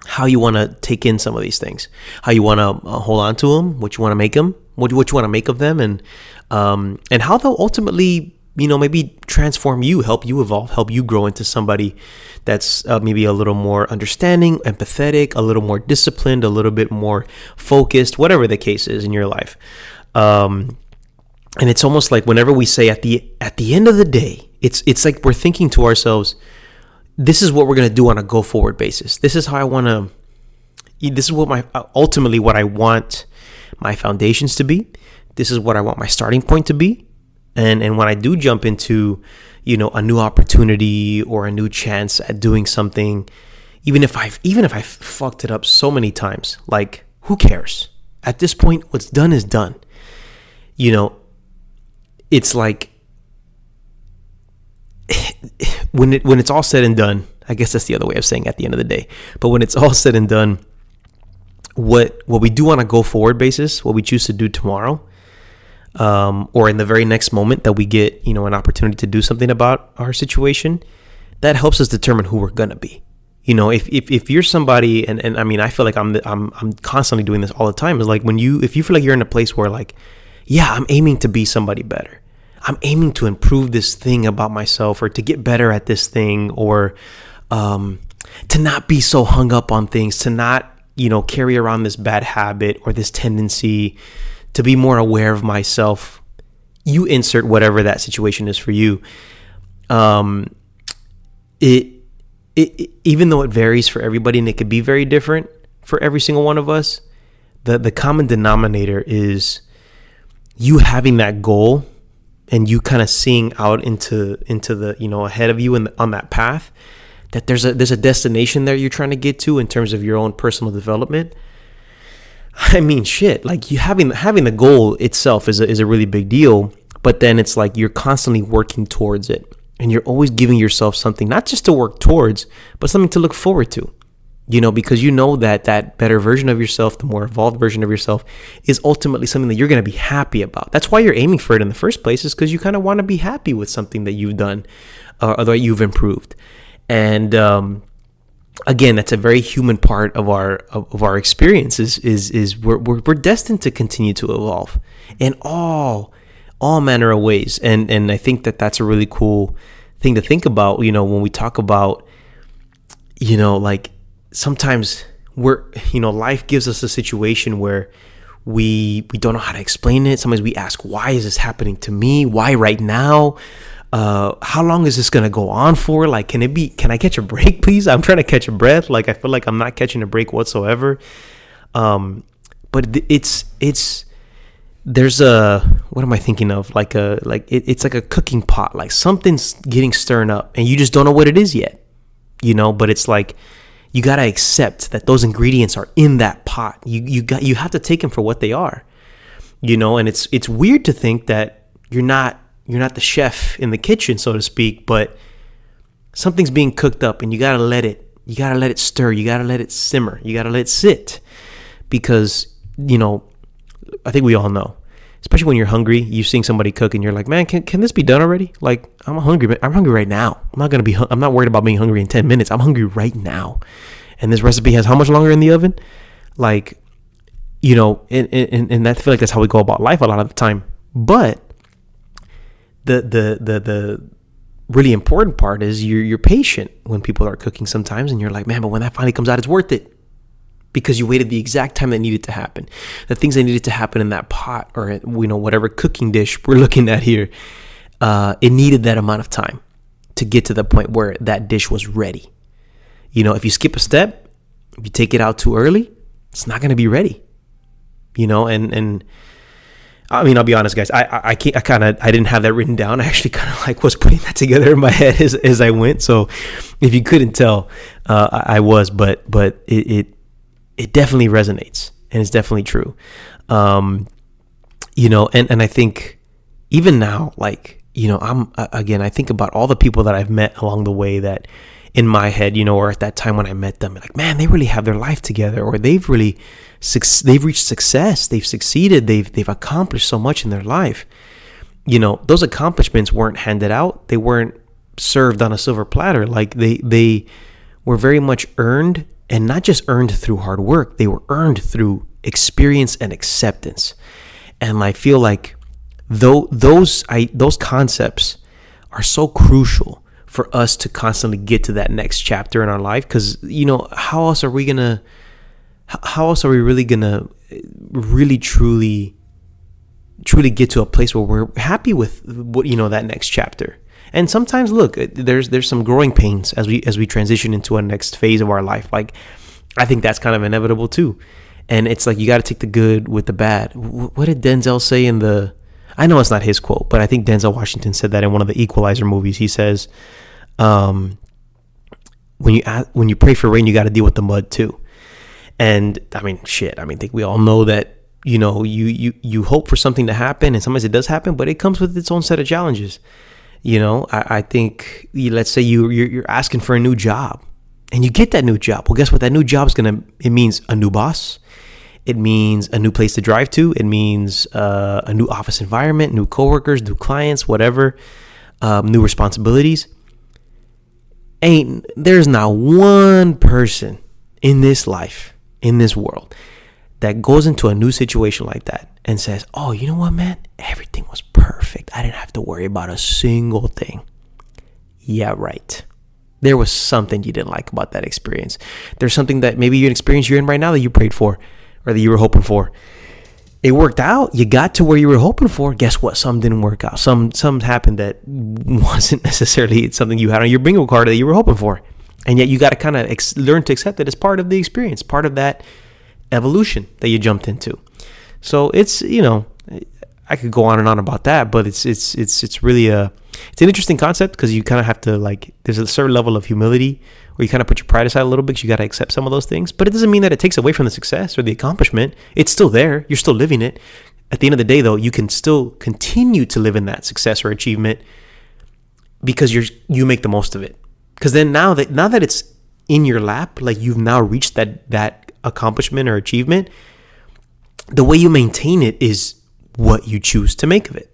how you want to take in some of these things, how you want to hold on to them, what you want to make them, what you want to make of them, and how they'll ultimately, maybe transform you, help you evolve, help you grow into somebody that's maybe a little more understanding, empathetic, a little more disciplined, a little bit more focused, whatever the case is in your life. And it's almost like whenever we say at the end of the day, it's like we're thinking to ourselves, this is what we're going to do on a go forward basis. This is how I want to, this is what ultimately what I want my foundations to be. This is what I want my starting point to be. And when I do jump into, a new opportunity or a new chance at doing something, even if I've fucked it up so many times, like, who cares? At this point, what's done is done. It's like, when it's all said and done, I guess that's the other way of saying at the end of the day. But when it's all said and done, what we do on a go forward basis, what we choose to do tomorrow, or in the very next moment that we get, an opportunity to do something about our situation, that helps us determine who we're gonna be. If you're somebody, and I mean, I feel like I'm constantly doing this all the time. Is like if you feel like you're in a place where, like, yeah, I'm aiming to be somebody better. I'm aiming to improve this thing about myself, or to get better at this thing, or to not be so hung up on things, to not, carry around this bad habit or this tendency, to be more aware of myself. You insert whatever that situation is for you. Even though it varies for everybody, and it could be very different for every single one of us, the common denominator is you having that goal, and you kind of seeing out into the, ahead of you and on that path, that there's a destination there you're trying to get to in terms of your own personal development. I mean, shit, like, you having the goal itself is a really big deal, but then it's like you're constantly working towards it, and you're always giving yourself something, not just to work towards, but something to look forward to. Because that better version of yourself, the more evolved version of yourself, is ultimately something that you're going to be happy about. That's why you're aiming for it in the first place, is because you kind of want to be happy with something that you've done, or that you've improved. And again, that's a very human part of our experiences. Is we're destined to continue to evolve in all manner of ways. And I think that's a really cool thing to think about. When we talk about, like, sometimes life gives us a situation where we don't know how to explain it. Sometimes we ask, why is this happening to me? Why right now? How long is this going to go on for? Like, can I catch a break, please? I'm trying to catch a breath. Like, I feel like I'm not catching a break whatsoever. But it's there's what am I thinking of? It's like a cooking pot, like something's getting stirred up and you just don't know what it is yet, but it's like, you got to accept that those ingredients are in that pot. You have to take them for what they are, and it's weird to think that you're not the chef in the kitchen, so to speak, but something's being cooked up and you got to let it stir. You got to let it simmer. You got to let it sit, because, I think we all know, especially when you're hungry, you're seeing somebody cook and you're like, man, can this be done already? Like, I'm hungry right now. I'm not worried about being hungry in 10 minutes. I'm hungry right now. And this recipe has how much longer in the oven? Like, and I feel like that's how we go about life a lot of the time. But the really important part is you're patient when people are cooking sometimes, and you're like, man, but when that finally comes out, it's worth it. Because you waited the exact time that needed to happen. The things that needed to happen in that pot, or whatever cooking dish we're looking at here, it needed that amount of time to get to the point where that dish was ready. If you skip a step, if you take it out too early, it's not going to be ready. And I mean, I'll be honest, guys. I didn't have that written down. I actually kind of was putting that together in my head as I went. So if you couldn't tell, I was, but it definitely resonates, and it's definitely true. And I think even now, I think about all the people that I've met along the way that in my head, or at that time when I met them, like, man, they really have their life together, or they've reached success. They've succeeded. They've accomplished so much in their life. Those accomplishments weren't handed out. They weren't served on a silver platter. Like they were very much earned. And not just earned through hard work, they were earned through experience and acceptance. And I feel like those concepts are so crucial for us to constantly get to that next chapter in our life. Because, how else are we really gonna really truly get to a place where we're happy with what, that next chapter? And sometimes, look, there's some growing pains as we transition into a next phase of our life. Like, I think that's kind of inevitable too. And it's like, you got to take the good with the bad. What did Denzel say I know it's not his quote, but I think Denzel Washington said that in one of the Equalizer movies. He says, when you pray for rain, you got to deal with the mud too. And I mean, I think we all know that, you hope for something to happen, and sometimes it does happen, but it comes with its own set of challenges. I think, let's say you're asking for a new job and you get that new job. Well, guess what? That new job it means a new boss. It means a new place to drive to. It means a new office environment, new coworkers, new clients, whatever, new responsibilities. There's not one person in this life, in this world, that goes into a new situation like that and says, oh, you know what, man? Everything was perfect. I didn't have to worry about a single thing. Yeah, right. There was something you didn't like about that experience. There's something that maybe an experience you're in right now that you prayed for or that you were hoping for. It worked out. You got to where you were hoping for. Guess what? Some didn't work out. Some happened that wasn't necessarily something you had on your bingo card that you were hoping for. And yet you got to kind of learn to accept it as part of the experience, part of that evolution that you jumped into. So it's, I could go on and on about that, but it's really it's an interesting concept, because you kind of have to, there's a certain level of humility where you kind of put your pride aside a little bit, because you got to accept some of those things. But it doesn't mean that it takes away from the success or the accomplishment. It's still there. You're still living it. At the end of the day, though, you can still continue to live in that success or achievement because you make the most of it. Because then now that it's in your lap, like you've now reached that accomplishment or achievement, the way you maintain it is what you choose to make of it.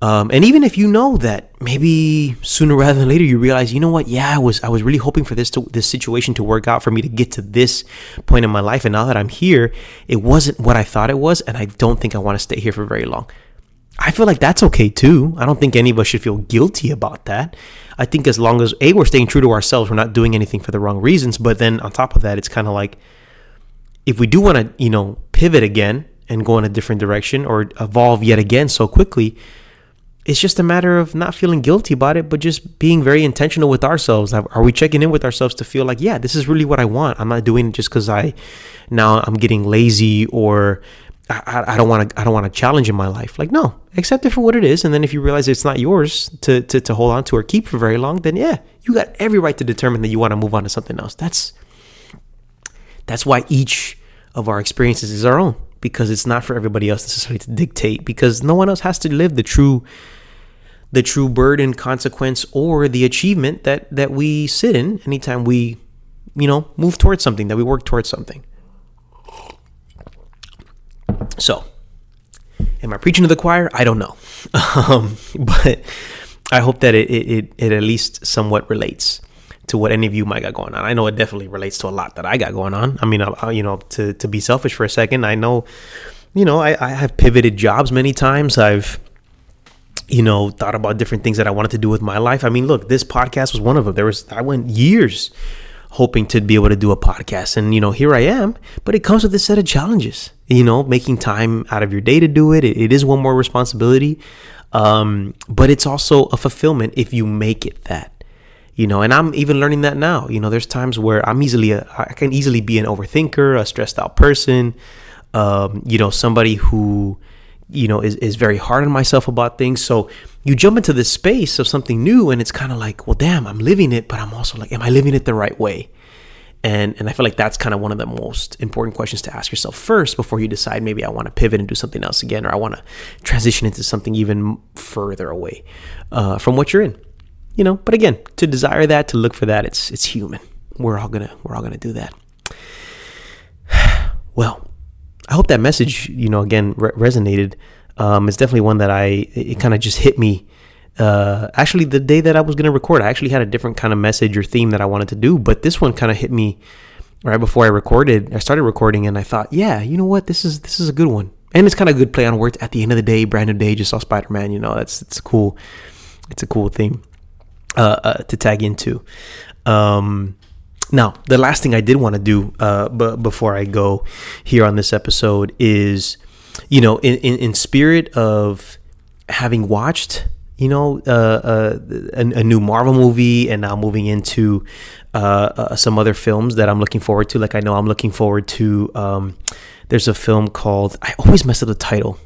And even if you know that maybe sooner rather than later you realize, you know what, I was really hoping for this situation to work out for me to get to this point in my life, and now that I'm here, it wasn't what I thought it was, and I don't think I want to stay here for very long. I feel like that's okay too. I don't think any of us should feel guilty about that. I think as long as we're staying true to ourselves, we're not doing anything for the wrong reasons. But then on top of that, it's kind of like, if we do want to, pivot again and go in a different direction or evolve yet again so quickly, it's just a matter of not feeling guilty about it, but just being very intentional with ourselves. Are we checking in with ourselves to feel like, yeah, this is really what I want. I'm not doing it just because I'm getting lazy, or I don't want to challenge in my life. Like, no, accept it for what it is. And then if you realize it's not yours to hold on to or keep for very long, then yeah, you got every right to determine that you want to move on to something else. That's why each of our experiences is our own, because it's not for everybody else necessarily to dictate, because no one else has to live the true burden, consequence, or the achievement that we sit in anytime we, move towards something, that we work towards something. So, am I preaching to the choir? I don't know. But I hope that it at least somewhat relates to what any of you might got going on. I know it definitely relates to a lot that I got going on. I mean, to be selfish for a second, I know, I have pivoted jobs many times. I've, thought about different things that I wanted to do with my life. I mean, look, this podcast was one of them. I went years hoping to be able to do a podcast, and here I am. But it comes with a set of challenges. Making time out of your day to do it. It is one more responsibility, but it's also a fulfillment if you make it that. And I'm even learning that now. There's times where I can easily be an overthinker, a stressed out person. Somebody who is very hard on myself about things. So you jump into this space of something new, and it's kind of like, well, damn, I'm living it, but I'm also like, am I living it the right way? And I feel like that's kind of one of the most important questions to ask yourself first before you decide, maybe I want to pivot and do something else again, or I want to transition into something even further away from what you're in. But again, to desire that, to look for that, it's human. We're all gonna do that. Well, I hope that message, again, resonated. It's definitely one that it kind of just hit me. Actually, the day that I was going to record, I actually had a different kind of message or theme that I wanted to do, but this one kind of hit me right before I started recording, and I thought, yeah, you know what, this is a good one. And it's kind of a good play on words. At the end of the day, brand new day, just saw Spider-Man, it's cool. It's a cool thing to tag into. Now, the last thing I did want to do before I go here on this episode is, in spirit of having watched, a new Marvel movie, and now moving into some other films that I'm looking forward to. Like, I know I'm looking forward to, there's a film called, I always mess up the title,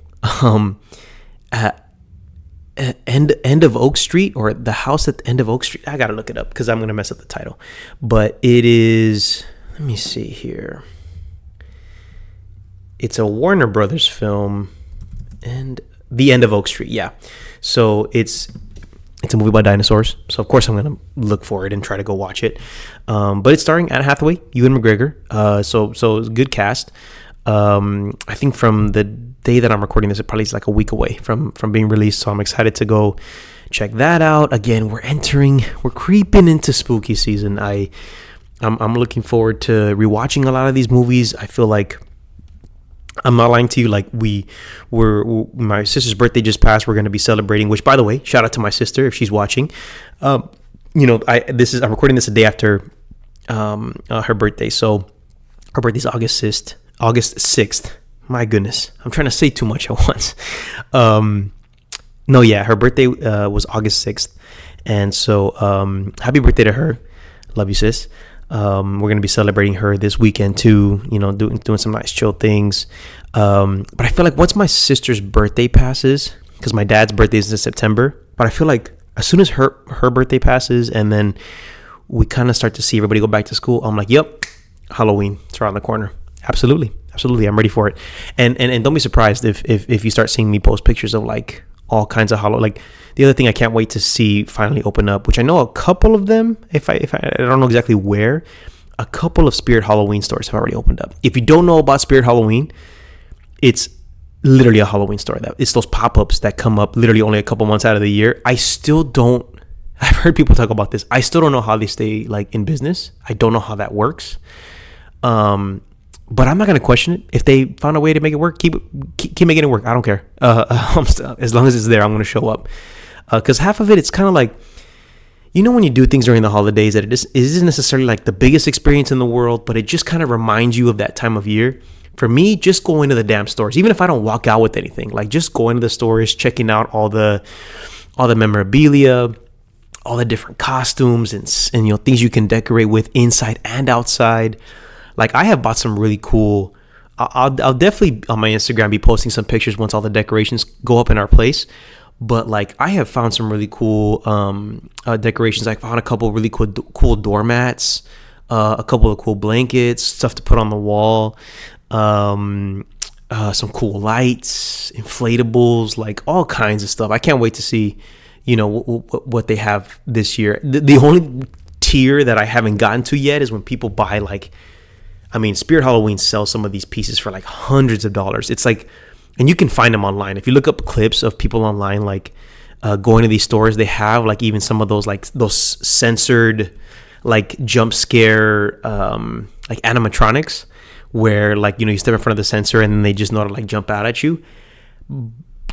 End of Oak Street, or The House at the End of Oak Street. I gotta look it up because I'm gonna mess up the title. But it is, let me see here. It's a Warner Brothers film, and The End of Oak Street. Yeah. So it's a movie about dinosaurs. So of course I'm gonna look for it and try to go watch it. But it's starring Anne Hathaway, Ewan McGregor. So it's a good cast. I think from the day that I'm recording this, it probably is like a week away from being released. So I'm excited to go check that out. Again, we're creeping into spooky season. I'm looking forward to rewatching a lot of these movies. I feel like, I'm not lying to you, like my sister's birthday just passed. We're going to be celebrating, which, by the way, shout out to my sister if she's watching. I'm recording this a day after her birthday. So her birthday's August 6th. My goodness, I'm trying to say too much at once. Her birthday was August 6th. And so happy birthday to her. Love you, sis. We're going to be celebrating her this weekend too, doing some nice chill things. But I feel like once my sister's birthday passes, because my dad's birthday is in September, but I feel like as soon as her birthday passes, and then we kind of start to see everybody go back to school, I'm like, yep, Halloween, it's around the corner. Absolutely. I'm ready for it. And don't be surprised if you start seeing me post pictures of like all kinds of Halloween. Like, the other thing I can't wait to see finally open up, which I know a couple of them, if I don't know exactly where, a couple of Spirit Halloween stores have already opened up. If you don't know about Spirit Halloween, it's literally a Halloween store. It's those pop-ups that come up literally only a couple months out of the year. I've heard people talk about this. I still don't know how they stay like in business. I don't know how that works. But I'm not going to question it. If they found a way to make it work, keep making it work. I don't care. As long as it's there, I'm going to show up. Because half of it, it's kind of like, when you do things during the holidays that it isn't necessarily like the biggest experience in the world, but it just kind of reminds you of that time of year. For me, just going to the damn stores, even if I don't walk out with anything, like just going to the stores, checking out all the memorabilia, all the different costumes and things you can decorate with inside and outside. Like, I have bought some really cool I'll definitely on my Instagram be posting some pictures once all the decorations go up in our place. But like I have found some really cool decorations. I found a couple really cool doormats, a couple of cool blankets, stuff to put on the wall, some cool lights, inflatables, like all kinds of stuff. I can't wait to see, what they have this year. The only tier that I haven't gotten to yet is when people buy Spirit Halloween sells some of these pieces for like hundreds of dollars. It's like, and you can find them online. If you look up clips of people online, like going to these stores, they have like even some of those censored, like jump scare, like animatronics where like, you step in front of the sensor and then they just know to like jump out at you.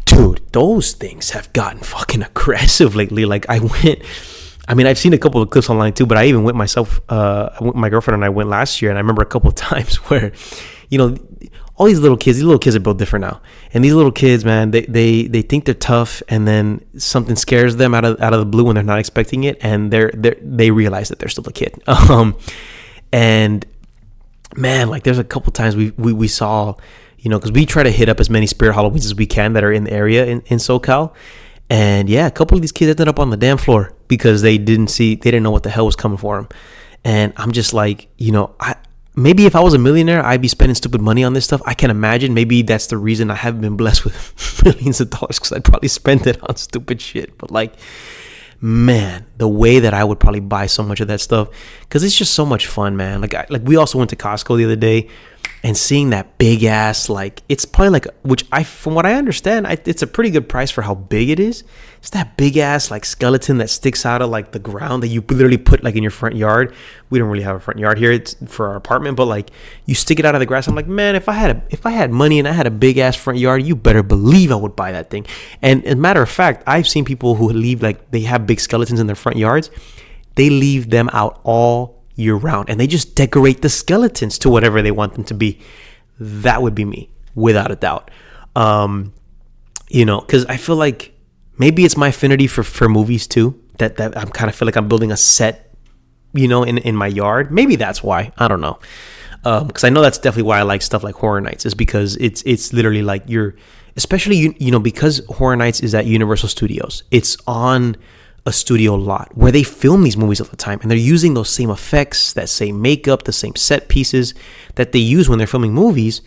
Dude, those things have gotten fucking aggressive lately. Like I've seen a couple of clips online too, but I even went myself, my girlfriend and I went last year, and I remember a couple of times where, all these little kids are built different now. And these little kids, man, they think they're tough, and then something scares them out of the blue when they're not expecting it, and they realize that they're still a kid. And man, like there's a couple times we saw, because we try to hit up as many Spirit Halloweens as we can that are in the area in SoCal. And yeah, a couple of these kids ended up on the damn floor because they didn't know what the hell was coming for them. And I'm just like, maybe if I was a millionaire, I'd be spending stupid money on this stuff. I can imagine maybe that's the reason I haven't been blessed with millions of dollars, because I'd probably spend it on stupid shit. But like, man, the way that I would probably buy so much of that stuff, because it's just so much fun, man. Like we also went to Costco the other day, and seeing that big ass, like, it's probably like, from what I understand, it's a pretty good price for how big it is. It's that big ass like skeleton that sticks out of like the ground that you literally put like in your front yard. We don't really have a front yard here. It's for our apartment, but like you stick it out of the grass. I'm like, man, if I had money and I had a big ass front yard, you better believe I would buy that thing. And as a matter of fact, I've seen people who leave, like, they have big skeletons in their front yards. They leave them out all year round, and they just decorate the skeletons to whatever they want them to be. That would be me, without a doubt. Because I feel like maybe it's my affinity for movies too, that I'm kind of feel like I'm building a set, in my yard. Maybe that's why. I don't know. Because I know that's definitely why I like stuff like Horror Nights, is because it's literally like especially because Horror Nights is at Universal Studios. It's on a studio lot where they film these movies all the time, and they're using those same effects, that same makeup, the same set pieces that they use when they're filming movies,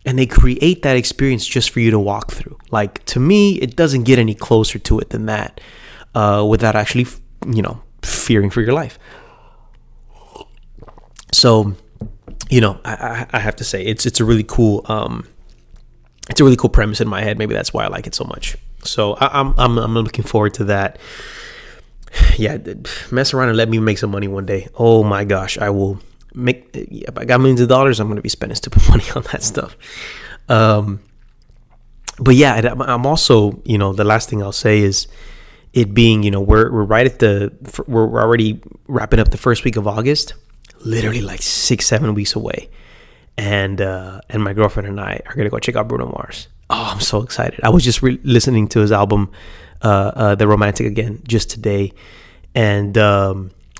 and they create that experience just for you to walk through. Like, to me, it doesn't get any closer to it than that, without actually, fearing for your life. So, I have to say it's a really cool, premise in my head. Maybe that's why I like it so much. So I'm looking forward to that. Yeah, mess around and let me make some money one day. Oh my gosh, I will make. If I got millions of dollars, I'm going to be spending stupid money on that stuff. But yeah, I'm also, the last thing I'll say is it being, we're right at we're already wrapping up the first week of August, literally like 6-7 weeks away, and my girlfriend and I are gonna go check out Bruno Mars. Oh, I'm so excited! I was just listening to his album, The Romantic Again, just today, and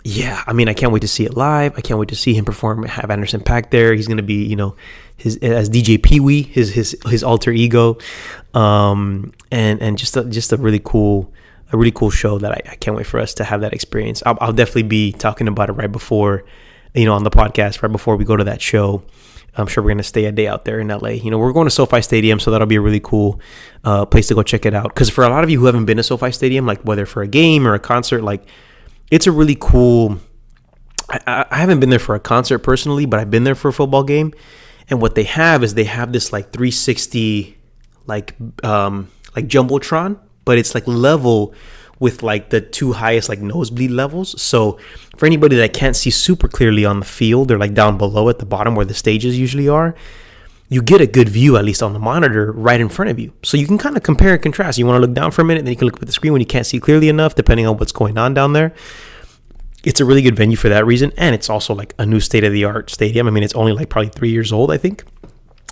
yeah, I mean, I can't wait to see it live. I can't wait to see him perform, have Anderson .Paak there. He's gonna be, his as DJ Pee Wee, his alter ego, and just a really cool show that I can't wait for us to have that experience. I'll definitely be talking about it right before, on the podcast, right before we go to that show. I'm sure we're going to stay a day out there in LA. We're going to SoFi Stadium, so that'll be a really cool place to go check it out. Because for a lot of you who haven't been to SoFi Stadium, like whether for a game or a concert, like it's a really cool. I haven't been there for a concert personally, but I've been there for a football game. And what they have is this like 360 like jumbotron, but it's like level with like the two highest like nosebleed levels. So for anybody that can't see super clearly on the field, or like down below at the bottom where the stages usually are, you get a good view, at least on the monitor, right in front of you. So you can kind of compare and contrast. You want to look down for a minute, then you can look up at the screen when you can't see clearly enough, depending on what's going on down there. It's a really good venue for that reason. And it's also like a new state-of-the-art stadium. I mean, it's only like probably 3 years old, I think.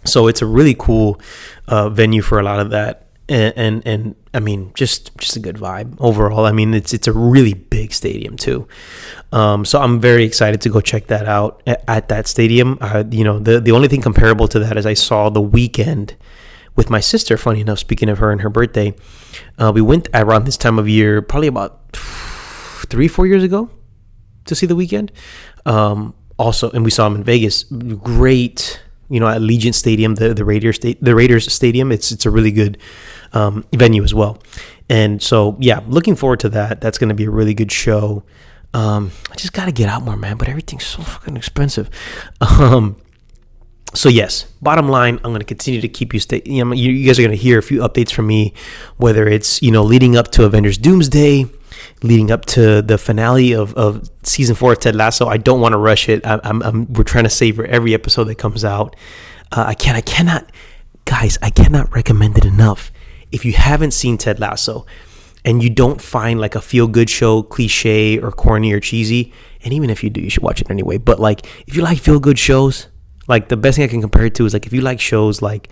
So it's a really cool venue for a lot of that. and I mean, just a good vibe overall. I mean, it's a really big stadium too. So I'm very excited to go check that out at that stadium. The only thing comparable to that is I saw The Weeknd with my sister. Funny enough, speaking of her and her birthday, we went around this time of year, probably about 3-4 years ago, to see The Weeknd. Also, and we saw him in Vegas. Great, at Allegiant Stadium, the Raiders Stadium. It's a really good venue as well. And so, yeah, looking forward to that. That's going to be a really good show. I just got to get out more, man. But everything's so fucking expensive. So yes, bottom line, I'm going to continue to keep you you guys are going to hear a few updates from me, whether it's, leading up to Avengers Doomsday, leading up to the finale of season 4 of Ted Lasso. I don't want to rush it. We're trying to savor every episode that comes out. I cannot recommend it enough. If you haven't seen Ted Lasso and you don't find like a feel-good show cliche or corny or cheesy, and even if you do, you should watch it anyway. But like, if you like feel-good shows, like the best thing I can compare it to is like if you like shows like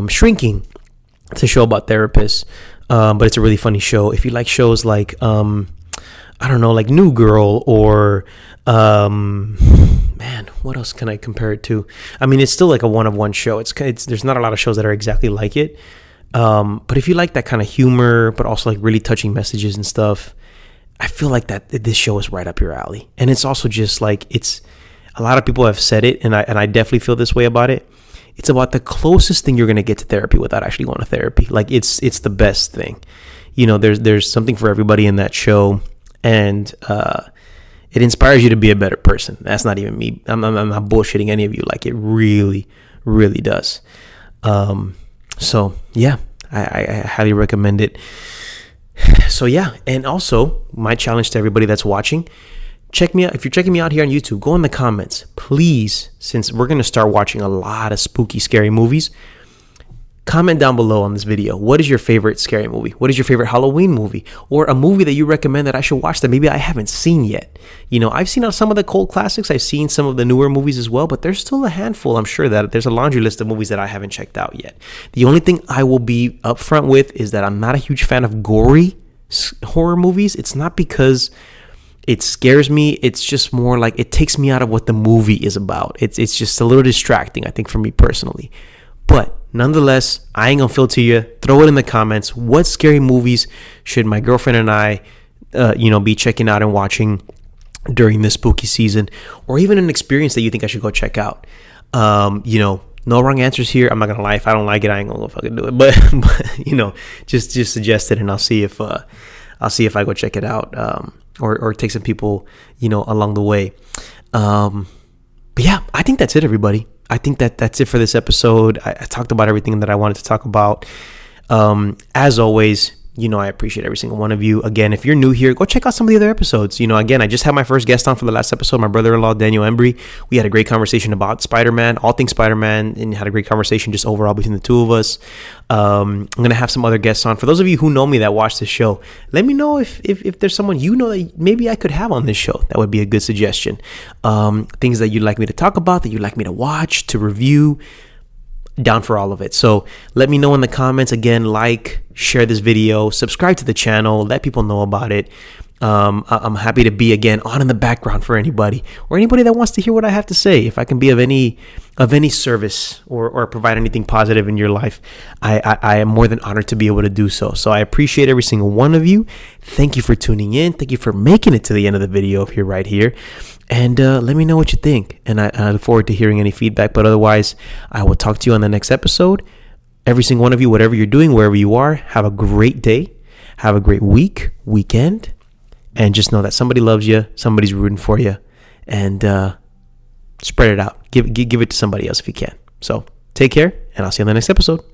Shrinking. It's a show about therapists, but it's a really funny show. If you like shows like like New Girl or man, what else can I compare it to? I mean, it's still like a one-of-one show. It's there's not a lot of shows that are exactly like it. But if you like that kind of humor, but also like really touching messages and stuff, I feel like that this show is right up your alley. And it's also just like a lot of people have said it, and I definitely feel this way about it. It's about the closest thing you're going to get to therapy without actually going to therapy. Like it's the best thing. There's something for everybody in that show, and it inspires you to be a better person. That's not even me. I'm not bullshitting any of you. Like it really, really does. So yeah, I highly recommend it. So yeah, and also my challenge to everybody that's watching, check me out. If you're checking me out here on YouTube, go in the comments, please, since we're going to start watching a lot of spooky, scary movies. Comment down below on this video. What is your favorite scary movie? What is your favorite Halloween movie? Or a movie that you recommend that I should watch that maybe I haven't seen yet? I've seen some of the cult classics. I've seen some of the newer movies as well, but there's still a handful. I'm sure that there's a laundry list of movies that I haven't checked out yet. The only thing I will be upfront with is that I'm not a huge fan of gory horror movies. It's not because it scares me. It's just more like it takes me out of what the movie is about. It's just a little distracting, I think, for me personally. But nonetheless, I ain't gonna filter you. Throw it in the comments. What scary movies should my girlfriend and I, be checking out and watching during this spooky season, or even an experience that you think I should go check out? No wrong answers here. I'm not gonna lie. If I don't like it, I ain't gonna go fucking do it. But just suggest it, and I'll see if I go check it out, or take some people, along the way. But yeah, I think that's it, everybody. I think that's it for this episode. I talked about everything that I wanted to talk about. As always, I appreciate every single one of you. Again, if you're new here, go check out some of the other episodes. Again, I just had my first guest on for the last episode, my brother-in-law, Daniel Embry. We had a great conversation about Spider-Man, all things Spider-Man, and had a great conversation just overall between the two of us. I'm going to have some other guests on. For those of you who know me that watch this show, let me know if there's someone that maybe I could have on this show. That would be a good suggestion. Things that you'd like me to talk about, that you'd like me to watch, to review. Down for all of it. So let me know in the comments. Again, share this video, subscribe to the channel, let people know about it. I'm happy to be again on in the background for anybody that wants to hear what I have to say. If I can be of any service or provide anything positive in your life, I am more than honored to be able to do so. So I appreciate every single one of you. Thank you for tuning in. Thank you for making it to the end of the video if you're right here. And let me know what you think. And I look forward to hearing any feedback. But otherwise, I will talk to you on the next episode. Every single one of you, whatever you're doing, wherever you are, have a great day. Have a great weekend. And just know that somebody loves you. Somebody's rooting for you. And spread it out. Give it to somebody else if you can. So take care. And I'll see you on the next episode.